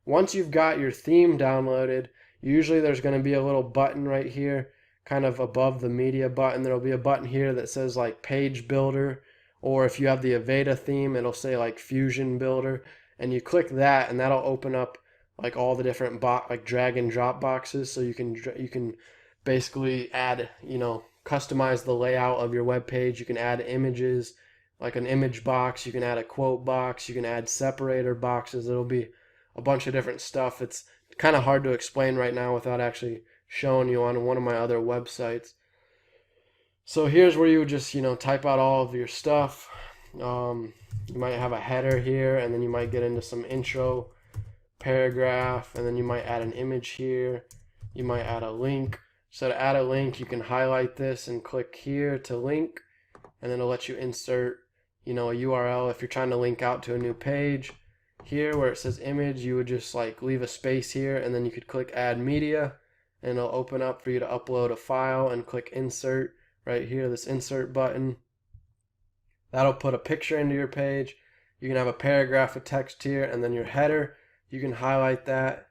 Once you've got your theme downloaded, usually there's going to be a little button right here, kind of above the media button. There'll be a button here that says like Page Builder, or if you have the Aveda theme, it'll say like Fusion Builder, and you click that, and that'll open up like all the different like drag and drop boxes. So you can basically add, customize the layout of your web page. You can add images. like an image box, you can add a quote box, you can add separator boxes. It'll be a bunch of different stuff. It's kind of hard to explain right now without actually showing you on one of my other websites. So here's where you would just, type out all of your stuff. You might have a header here, and then you might get into some intro paragraph, and then you might add an image here. You might add a link. So to add a link, you can highlight this and click here to link, and then it'll let you insert, a URL if you're trying to link out to a new page. Here where it says image, you would just like leave a space here, and then you could click add media, and it'll open up for you to upload a file, and click insert right here, this insert button. That'll put a picture into your page. You can have a paragraph of text here, and then your header, you can highlight that.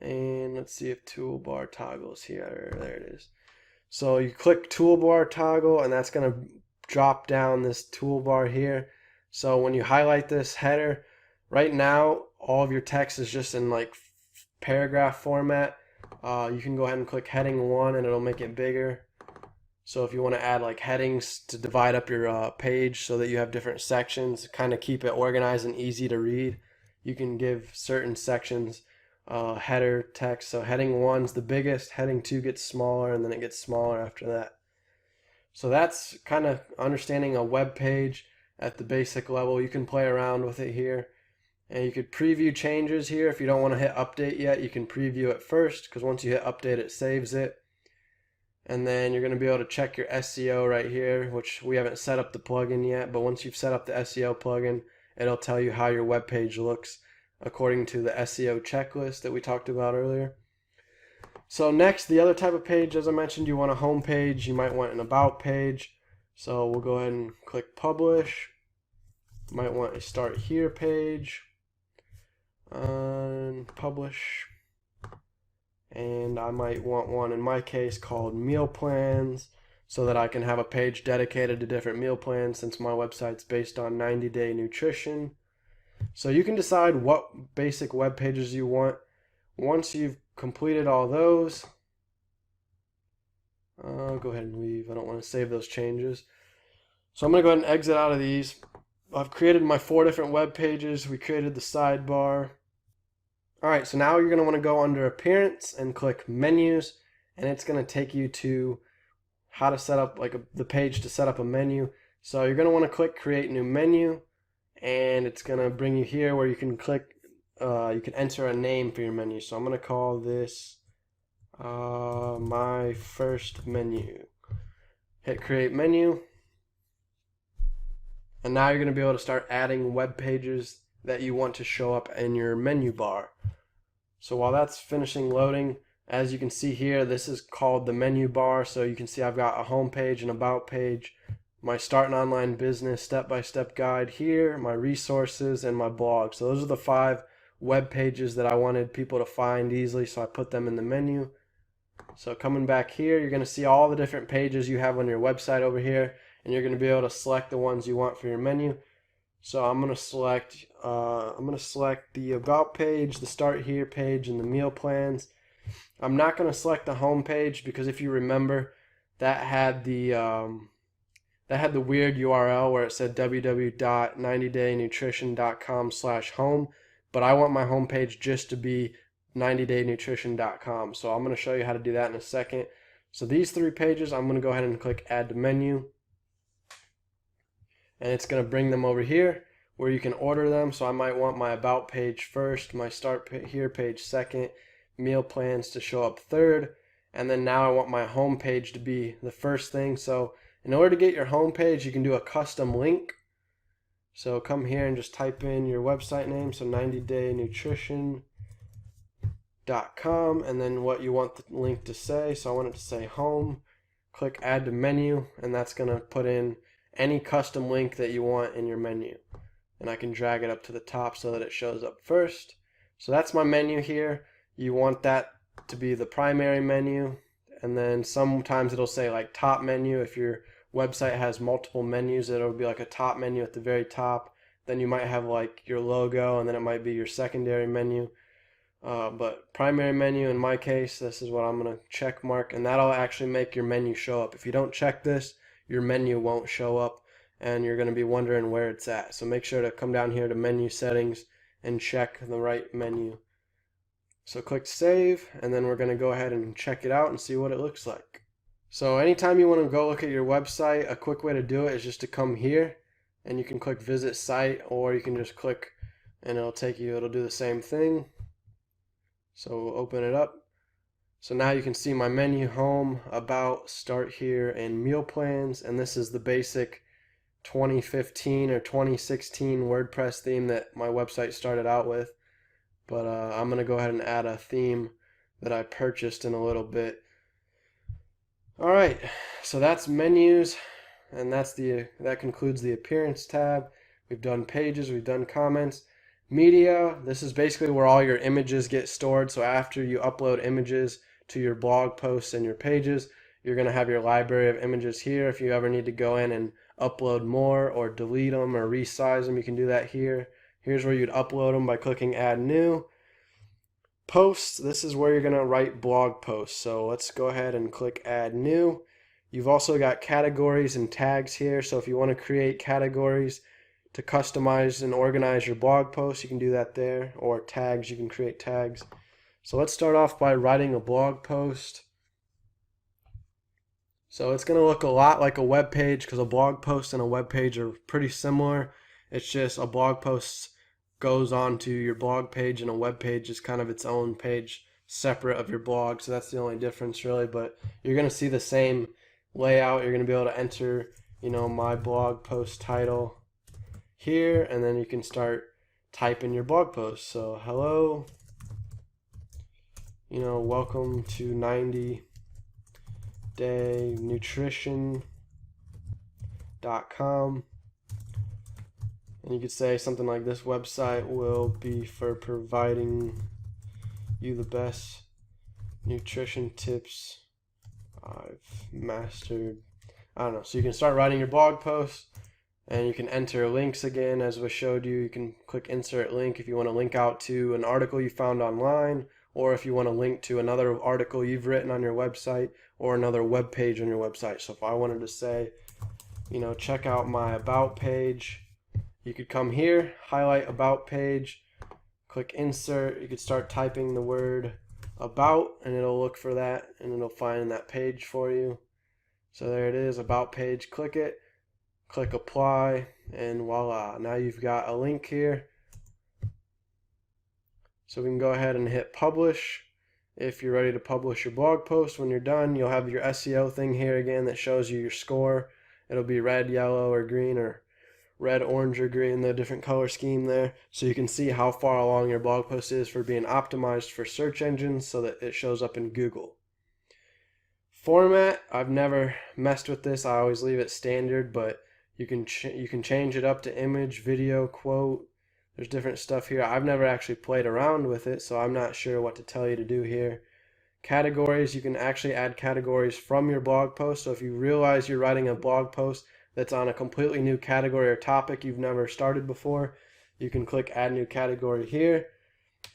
And let's see if toolbar toggles here. There it is. So you click toolbar toggle, and that's going to drop down this toolbar here. So when you highlight this header, right now all of your text is just in like paragraph format. You can go ahead and click heading 1, and it'll make it bigger. So if you want to add like headings to divide up your page so that you have different sections, kind of keep it organized and easy to read, you can give certain sections header text. So heading 1's the biggest, heading 2 gets smaller, and then it gets smaller after that. So that's kind of understanding a web page at the basic level. You can play around with it here, and you could preview changes here. If you don't want to hit update yet, you can preview it first, because once you hit update, it saves it. And then you're going to be able to check your SEO right here, which we haven't set up the plugin yet, but once you've set up the SEO plugin, it'll tell you how your web page looks according to the SEO checklist that we talked about earlier. So next, the other type of page, as I mentioned, you want a home page, you might want an about page. So we'll go ahead and click publish. You might want a start here page, and publish. And I might want one, in my case, called meal plans, so that I can have a page dedicated to different meal plans, since my website's based on 90-day nutrition. So you can decide what basic web pages you want. Once you've completed all those, I'll go ahead and leave. I don't want to save those changes. So I'm going to go ahead and exit out of these. I've created my 4 different web pages. We created the sidebar. Alright, so now you're going to want to go under Appearance and click Menus, and it's going to take you to how to set up the page to set up a menu. So you're going to want to click Create New Menu, and it's going to bring you here where you can click, you can enter a name for your menu. So I'm going to call this My First Menu. Hit Create Menu, and now you're going to be able to start adding web pages that you want to show up in your menu bar. So while that's finishing loading, as you can see here, this is called the menu bar. So you can see I've got a home page, an about page, my start an online business step-by-step guide here, my resources, and my blog. So those are the 5 web pages that I wanted people to find easily, so I put them in the menu. So coming back here, you're going to see all the different pages you have on your website over here, and you're going to be able to select the ones you want for your menu. So I'm going to select the about page, the start here page, and the meal plans. I'm not going to select the home page, because if you remember, that had the weird URL where it said www.90daynutrition.com/home, but I want my home page just to be 90daynutrition.com. So I'm going to show you how to do that in a second. So these 3 pages, I'm going to go ahead and click Add to Menu. And it's going to bring them over here where you can order them. So I might want my about page first, my start here page second, meal plans to show up third, and then now I want my home page to be the first thing. So in order to get your home page, you can do a custom link. So come here and just type in your website name, so 90daynutrition.com, and then what you want the link to say. So I want it to say home. Click Add to Menu, and that's going to put in any custom link that you want in your menu, and I can drag it up to the top so that it shows up first. So that's my menu here. You want that to be the primary menu, and then sometimes it'll say like top menu. If your website has multiple menus, it'll be like a top menu at the very top. Then you might have like your logo, and then it might be your secondary menu. But primary menu, in my case, this is what I'm going to check mark, and that'll actually make your menu show up. If you don't check this, your menu won't show up, and you're going to be wondering where it's at. So make sure to come down here to menu settings and check the right menu. So click save, and then we're going to go ahead and check it out and see what it looks like. So anytime you want to go look at your website, a quick way to do it is just to come here, and you can click visit site, or you can just click and it'll do the same thing. So we'll open it up. So now you can see my menu, home, about, start here, and meal plans, and this is the basic 2015 or 2016 WordPress theme that my website started out with. But I'm going to go ahead and add a theme that I purchased in a little bit. Alright, so that's menus, and that concludes the appearance tab. We've done pages, we've done comments. Media, this is basically where all your images get stored. So after you upload images to your blog posts and your pages, you're going to have your library of images here. If you ever need to go in and upload more or delete them or resize them, you can do that here. Here's where you'd upload them by clicking add new. Posts, this is where you're going to write blog posts. So let's go ahead and click add new. You've also got categories and tags here. So if you want to create categories to customize and organize your blog posts, you can do that there, or tags, you can create tags. So let's start off by writing a blog post. So it's going to look a lot like a web page, because a blog post and a web page are pretty similar. It's just a blog post goes on to your blog page, and a web page is kind of its own page separate of your blog. So that's the only difference really, but you're going to see the same layout. You're going to be able to enter, my blog post title here, and then you can start typing your blog post. So hello, welcome to 90daynutrition.com, and you could say something like, this website will be for providing you the best nutrition tips I've mastered. I don't know. So you can start writing your blog post. And you can enter links again, as we showed you. You can click insert link if you want to link out to an article you found online, or if you want to link to another article you've written on your website, or another web page on your website. So if I wanted to say, check out my about page, you could come here, highlight about page, click insert. You could start typing the word about, and it'll look for that, and it'll find that page for you. So there it is, about page. Click it. Click apply, and voila, now you've got a link here. So we can go ahead and hit publish. If you're ready to publish your blog post, when you're done, you'll have your SEO thing here again that shows you your score. It'll be red, yellow, or green, or red, orange, or green, the different color scheme there. So you can see how far along your blog post is for being optimized for search engines so that it shows up in Google. Format, I've never messed with this. I always leave it standard, but you can change it up to image, video, quote. There's different stuff here. I've never actually played around with it, so I'm not sure what to tell you to do here. Categories, you can actually add categories from your blog post. So if you realize you're writing a blog post that's on a completely new category or topic you've never started before, you can click add new category here.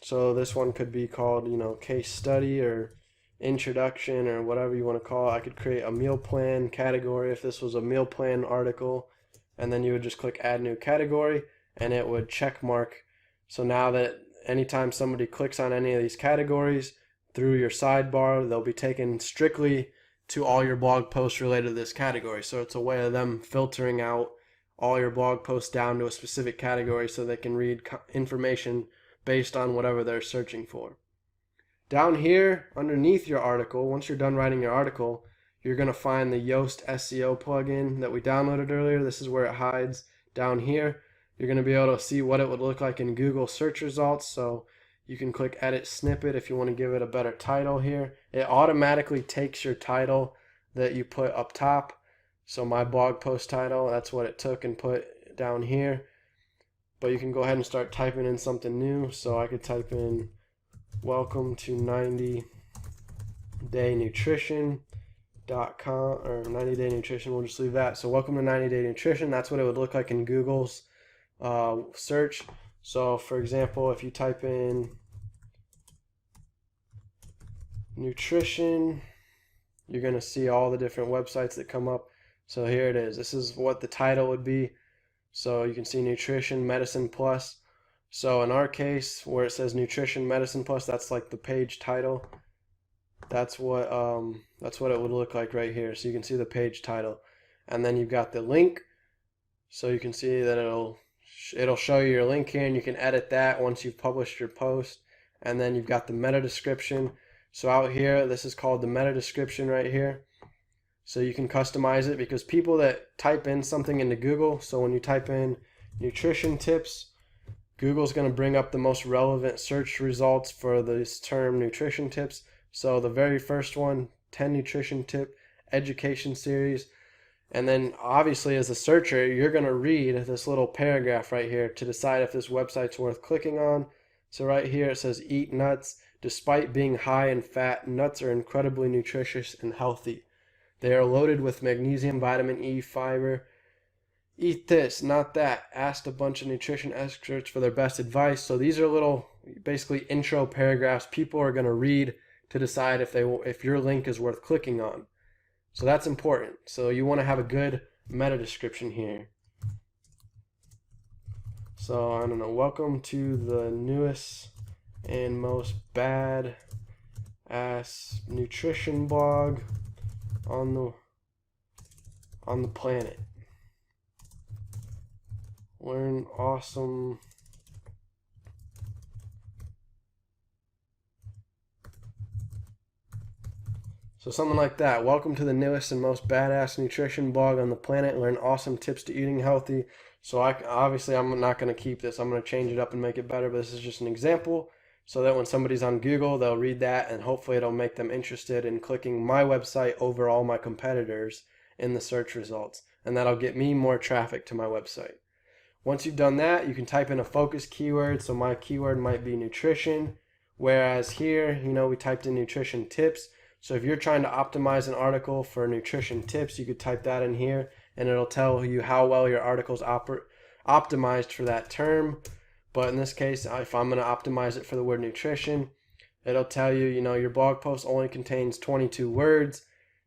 So this one could be called, case study or introduction or whatever you want to call it. I could create a meal plan category if this was a meal plan article, and then you would just click add new category, and it would check mark. So now that anytime somebody clicks on any of these categories through your sidebar, they'll be taken strictly to all your blog posts related to this category. So it's a way of them filtering out all your blog posts down to a specific category so they can read information based on whatever they're searching for. Down here underneath your article, once you're done writing your article, you're going to find the Yoast Seo Plugin that we downloaded earlier. This is where it hides down here. You're going to be able to see what it would look like in Google search results. So you can click edit snippet if you want to give it a better title here. It automatically takes your title that you put up top. So my blog post title, that's what it took and put down here. But you can go ahead and start typing in something new. So I could type in welcome to 90daynutrition.com, or 90day nutrition. We'll just leave that. So welcome to 90day nutrition. That's what it would look like in Google's search. So for example, if you type in nutrition, you're going to see all the different websites that come up. So here it is. This is what the title would be. So you can see Nutrition Medicine Plus. So in our case, where it says Nutrition Medicine Plus, that's like the page title. That's what it would look like right here. So you can see the page title, and then you've got the link. So you can see that it'll show you your link here, and you can edit that once you've published your post. And then you've got the meta description. So out here, this is called the meta description right here. So you can customize it, because people that type in something into Google, so when you type in nutrition tips, Google's going to bring up the most relevant search results for this term nutrition tips. So the very first one, 10 nutrition tip education series. And then obviously as a searcher, you're going to read this little paragraph right here to decide if this website's worth clicking on. So right here it says eat nuts. Despite being high in fat, nuts are incredibly nutritious and healthy. They are loaded with magnesium, vitamin E, fiber. Eat this, not that. Asked a bunch of nutrition experts for their best advice. So these are little, basically intro paragraphs people are going to read to decide if your link is worth clicking on. So that's important. So you want to have a good meta description here. So I don't know. Welcome to the newest and most bad ass nutrition blog on the planet. Learn awesome so something like that. Welcome to the newest and most badass nutrition blog on the planet. Learn awesome tips to eating healthy. So obviously I'm not going to keep this. I'm going to change it up and make it better, but this is just an example so that when somebody's on Google, they'll read that and hopefully it'll make them interested in clicking my website over all my competitors in the search results. And that'll get me more traffic to my website. Once you've done that, you can type in a focus keyword. So my keyword might be nutrition, whereas here, we typed in nutrition tips. So if you're trying to optimize an article for nutrition tips, you could type that in here and it'll tell you how well your article's optimized for that term. But in this case, if I'm going to optimize it for the word nutrition, it'll tell you, your blog post only contains 22 words.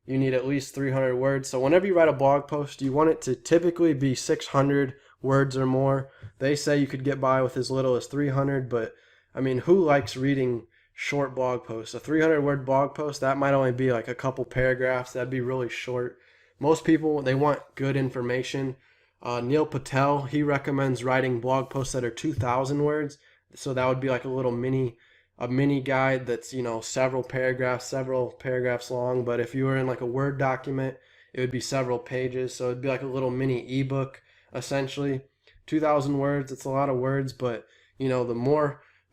You need at least 300 words. So whenever you write a blog post, you want it to typically be 600 words or more. They say you could get by with as little as 300, but I mean, who likes reading short blog posts? A 300-word blog post, that might only be like a couple paragraphs. That'd be really short. Most people, they want good information. Neil Patel, he recommends writing blog posts that are 2,000 words. So that would be like a mini guide that's, several paragraphs long. But if you were in like a Word document, it would be several pages. So it'd be like a little mini ebook, essentially. 2,000 words, it's a lot of words, but the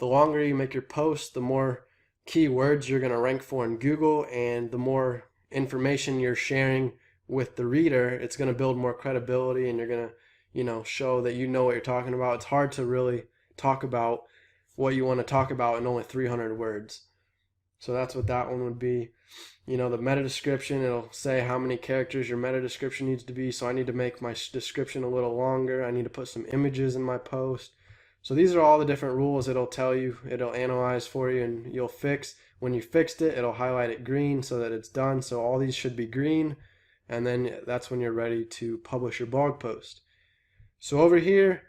longer you make your post, the more keywords you're going to rank for in Google, and the more information you're sharing with the reader, it's going to build more credibility, and you're going to, show that you know what you're talking about. It's hard to really talk about what you want to talk about in only 300 words. So that's what that one would be. The meta description, it'll say how many characters your meta description needs to be. So I need to make my description a little longer. I need to put some images in my post. So these are all the different rules it'll tell you. It'll analyze for you and you'll fix. When you fixed it, it'll highlight it green so that it's done. So all these should be green. And then that's when you're ready to publish your blog post. So over here,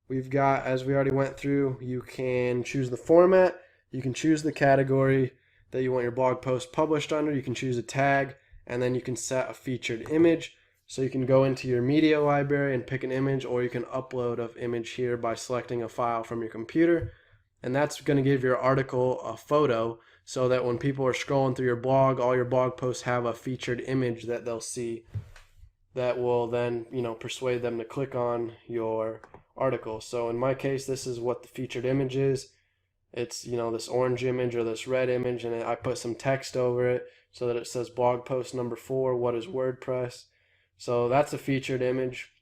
we've got, as we already went through, you can choose the format. You can choose the category that you want your blog post published under. You can choose a tag, and then you can set a featured image. So you can go into your media library and pick an image, or you can upload an image here by selecting a file from your computer. And that's going to give your article a photo so that when people are scrolling through your blog, all your blog posts have a featured image that they'll see that will then, persuade them to click on your article. So in my case, this is what the featured image is. It's, this orange image or this red image, and I put some text over it so that it says blog post number 4, what is WordPress? So that's a featured image.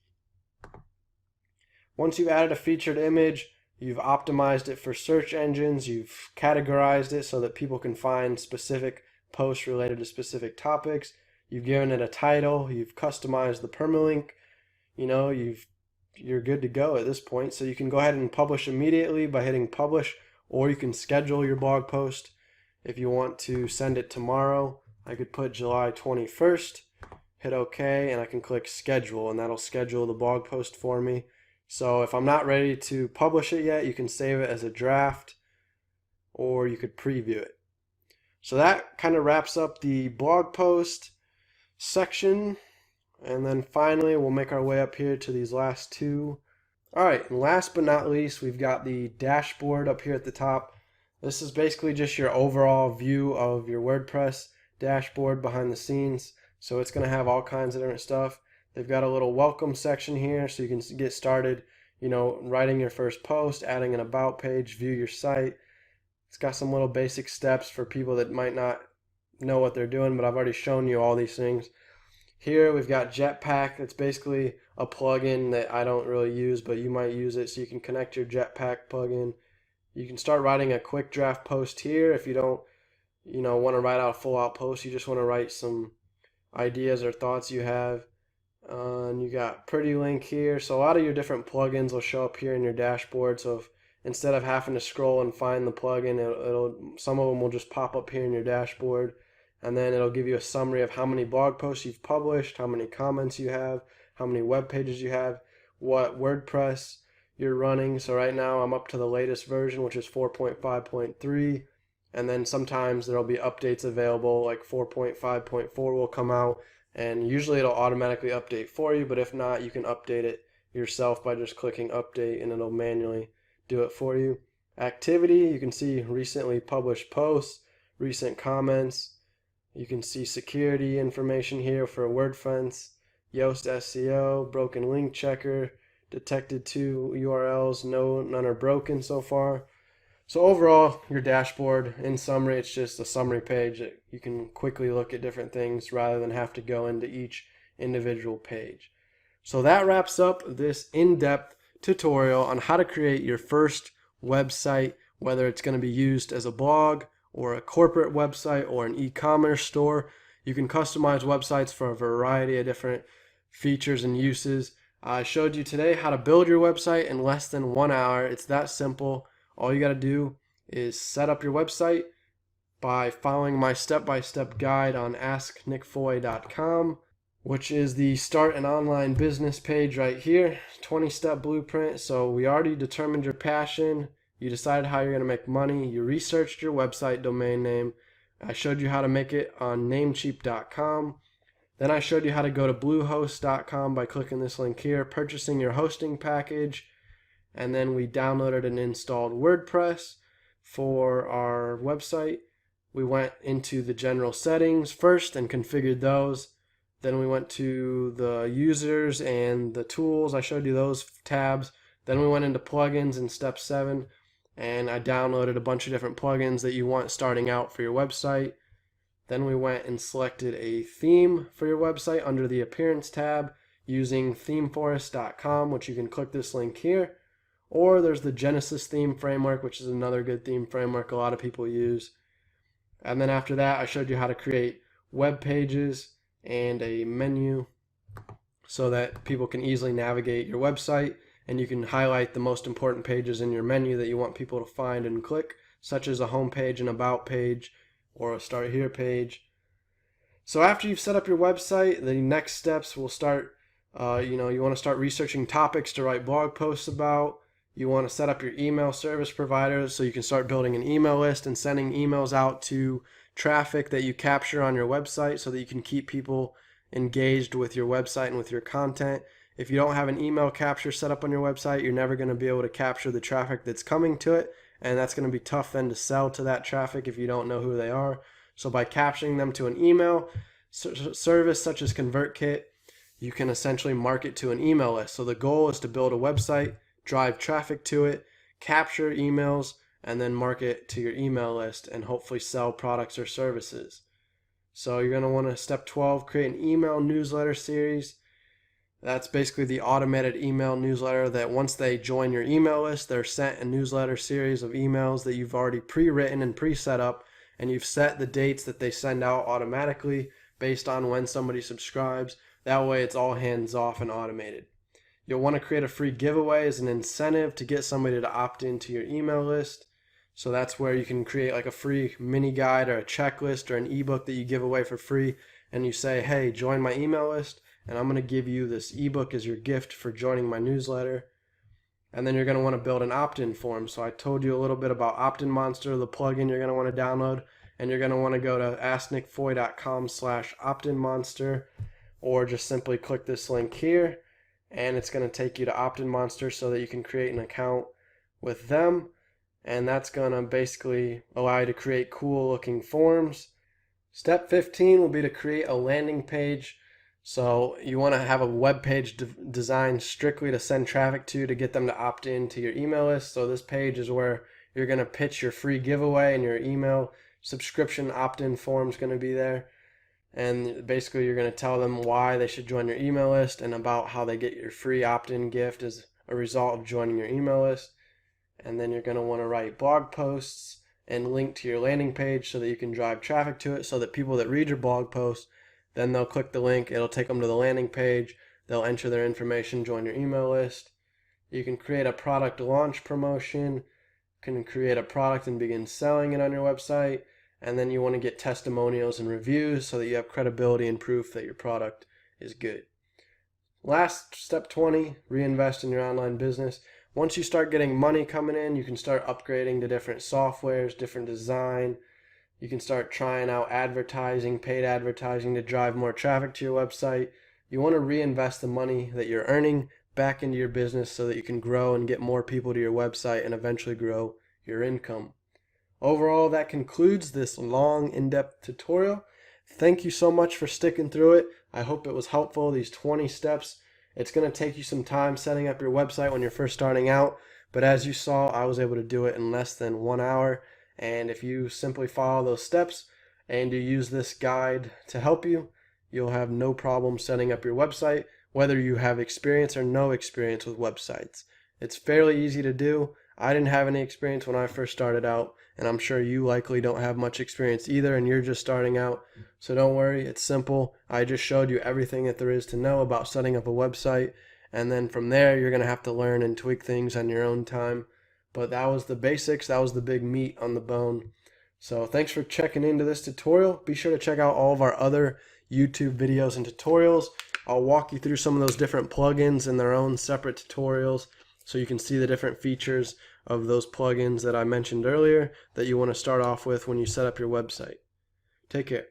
Once you've added a featured image, you've optimized it for search engines, you've categorized it so that people can find specific posts related to specific topics, you've given it a title, you've customized the permalink, you're good to go at this point. So you can go ahead and publish immediately by hitting publish, or you can schedule your blog post. If you want to send it tomorrow, I could put July 21st. hit OK, and I can click schedule, and that'll schedule the blog post for me. So if I'm not ready to publish it yet, you can save it as a draft, or you could preview it. So that kind of wraps up the blog post section. And then finally, we'll make our way up here to these last two. All right, and last but not least, we've got the dashboard up here at the top. This is basically just your overall view of your WordPress dashboard behind the scenes. So it's going to have all kinds of different stuff. They've got a little welcome section here so you can get started, writing your first post, adding an about page, view your site. It's got some little basic steps for people that might not know what they're doing, but I've already shown you all these things. Here we've got Jetpack. It's basically a plugin that I don't really use, but you might use it, so you can connect your Jetpack plugin. You can start writing a quick draft post here if you don't want to write out a full out post. You just want to write some ideas or thoughts you have. And you got Pretty Link here. So a lot of your different plugins will show up here in your dashboard. So instead of having to scroll and find the plugin, some of them will just pop up here in your dashboard. And then it'll give you a summary of how many blog posts you've published, how many comments you have, how many web pages you have, what WordPress you're running. So right now I'm up to the latest version, which is 4.5.3. And then sometimes there'll be updates available, like 4.5.4 will come out, and usually it'll automatically update for you, but if not, you can update it yourself by just clicking update, and it'll manually do it for you. Activity, you can see recently published posts, recent comments. You can see security information here for WordFence, Yoast Seo, broken link checker, detected 2 URLs, none are broken so far. So overall, your dashboard, in summary, it's just a summary page that you can quickly look at different things rather than have to go into each individual page. So that wraps up this in-depth tutorial on how to create your first website, whether it's going to be used as a blog or a corporate website or an e-commerce store. You can customize websites for a variety of different features and uses. I showed you today how to build your website in less than 1 hour. It's that simple. All you got to do is set up your website by following my step-by-step guide on asknickfoy.com, which is the start an online business page right here, 20-step blueprint. So we already determined your passion. You decided how you're going to make money. You researched your website domain name. I showed you how to make it on namecheap.com. Then I showed you how to go to bluehost.com by clicking this link here, purchasing your hosting package. And then we downloaded and installed WordPress for our website. We went into the general settings first and configured those. Then we went to the users and the tools. I showed you those tabs. Then we went into plugins in step 7, and I downloaded a bunch of different plugins that you want starting out for your website. Then we went and selected a theme for your website under the appearance tab using themeforest.com, which you can click this link here. Or there's the Genesis theme framework, which is another good theme framework a lot of people use. And then after that, I showed you how to create web pages and a menu so that people can easily navigate your website, and you can highlight the most important pages in your menu that you want people to find and click, such as a home page, an about page, or a start here page. So after you've set up your website, the next steps will start, you want to start researching topics to write blog posts about. You want to set up your email service providers so you can start building an email list and sending emails out to traffic that you capture on your website so that you can keep people engaged with your website and with your content. If you don't have an email capture set up on your website, you're never going to be able to capture the traffic that's coming to it, and that's going to be tough then to sell to that traffic if you don't know who they are. So by capturing them to an email service such as ConvertKit, you can essentially market to an email list. So the goal is to build a website, drive traffic to it, capture emails, and then market to your email list and hopefully sell products or services. So you're going to want to, step 12, create an email newsletter series. That's basically the automated email newsletter that once they join your email list, they're sent a newsletter series of emails that you've already pre-written and pre-set up, and you've set the dates that they send out automatically based on when somebody subscribes. That way it's all hands off and automated. You'll want to create a free giveaway as an incentive to get somebody to opt into your email list. So that's where you can create like a free mini guide or a checklist or an ebook that you give away for free, and you say, hey, join my email list, and I'm going to give you this ebook as your gift for joining my newsletter. And then you're going to want to build an opt-in form. So I told you a little bit about Optinmonster, the plugin you're going to want to download, and you're going to want to go to asknickfoy.com/optinmonster, or just simply click this link here, and it's going to take you to Optinmonster so that you can create an account with them, and that's going to basically allow you to create cool looking forms. Step 15 will be to create a landing page. So you want to have a web page designed strictly to send traffic to get them to opt in to your email list. So this page is where you're going to pitch your free giveaway, and your email subscription opt-in form is going to be there. And basically you're going to tell them why they should join your email list and about how they get your free opt-in gift as a result of joining your email list. And then you're going to want to write blog posts and link to your landing page so that you can drive traffic to it, so that people that read your blog post, then they'll click the link, it'll take them to the landing page, they'll enter their information, join your email list. You can create a product launch promotion, you can create a product and begin selling it on your website, and then you want to get testimonials and reviews so that you have credibility and proof that your product is good. Last, step 20, reinvest in your online business. Once you start getting money coming in, you can start upgrading to different softwares, different design. You can start trying out advertising, paid advertising, to drive more traffic to your website. You want to reinvest the money that you're earning back into your business so that you can grow and get more people to your website and eventually grow your income. Overall, that concludes this long, in-depth tutorial. Thank you so much for sticking through it. I hope it was helpful, these 20 steps. It's going to take you some time setting up your website when you're first starting out, but as you saw, I was able to do it in less than 1 hour. And if you simply follow those steps and you use this guide to help you, you'll have no problem setting up your website, whether you have experience or no experience with websites. It's fairly easy to do. I didn't have any experience when I first started out, and I'm sure you likely don't have much experience either, and you're just starting out. So don't worry, it's simple. I just showed you everything that there is to know about setting up a website, and then from there you're going to have to learn and tweak things on your own time. But that was the basics, that was the big meat on the bone. So thanks for checking into this tutorial. Be sure to check out all of our other YouTube videos and tutorials. I'll walk you through some of those different plugins in their own separate tutorials so you can see the different features of those plugins that I mentioned earlier that you want to start off with when you set up your website. Take care.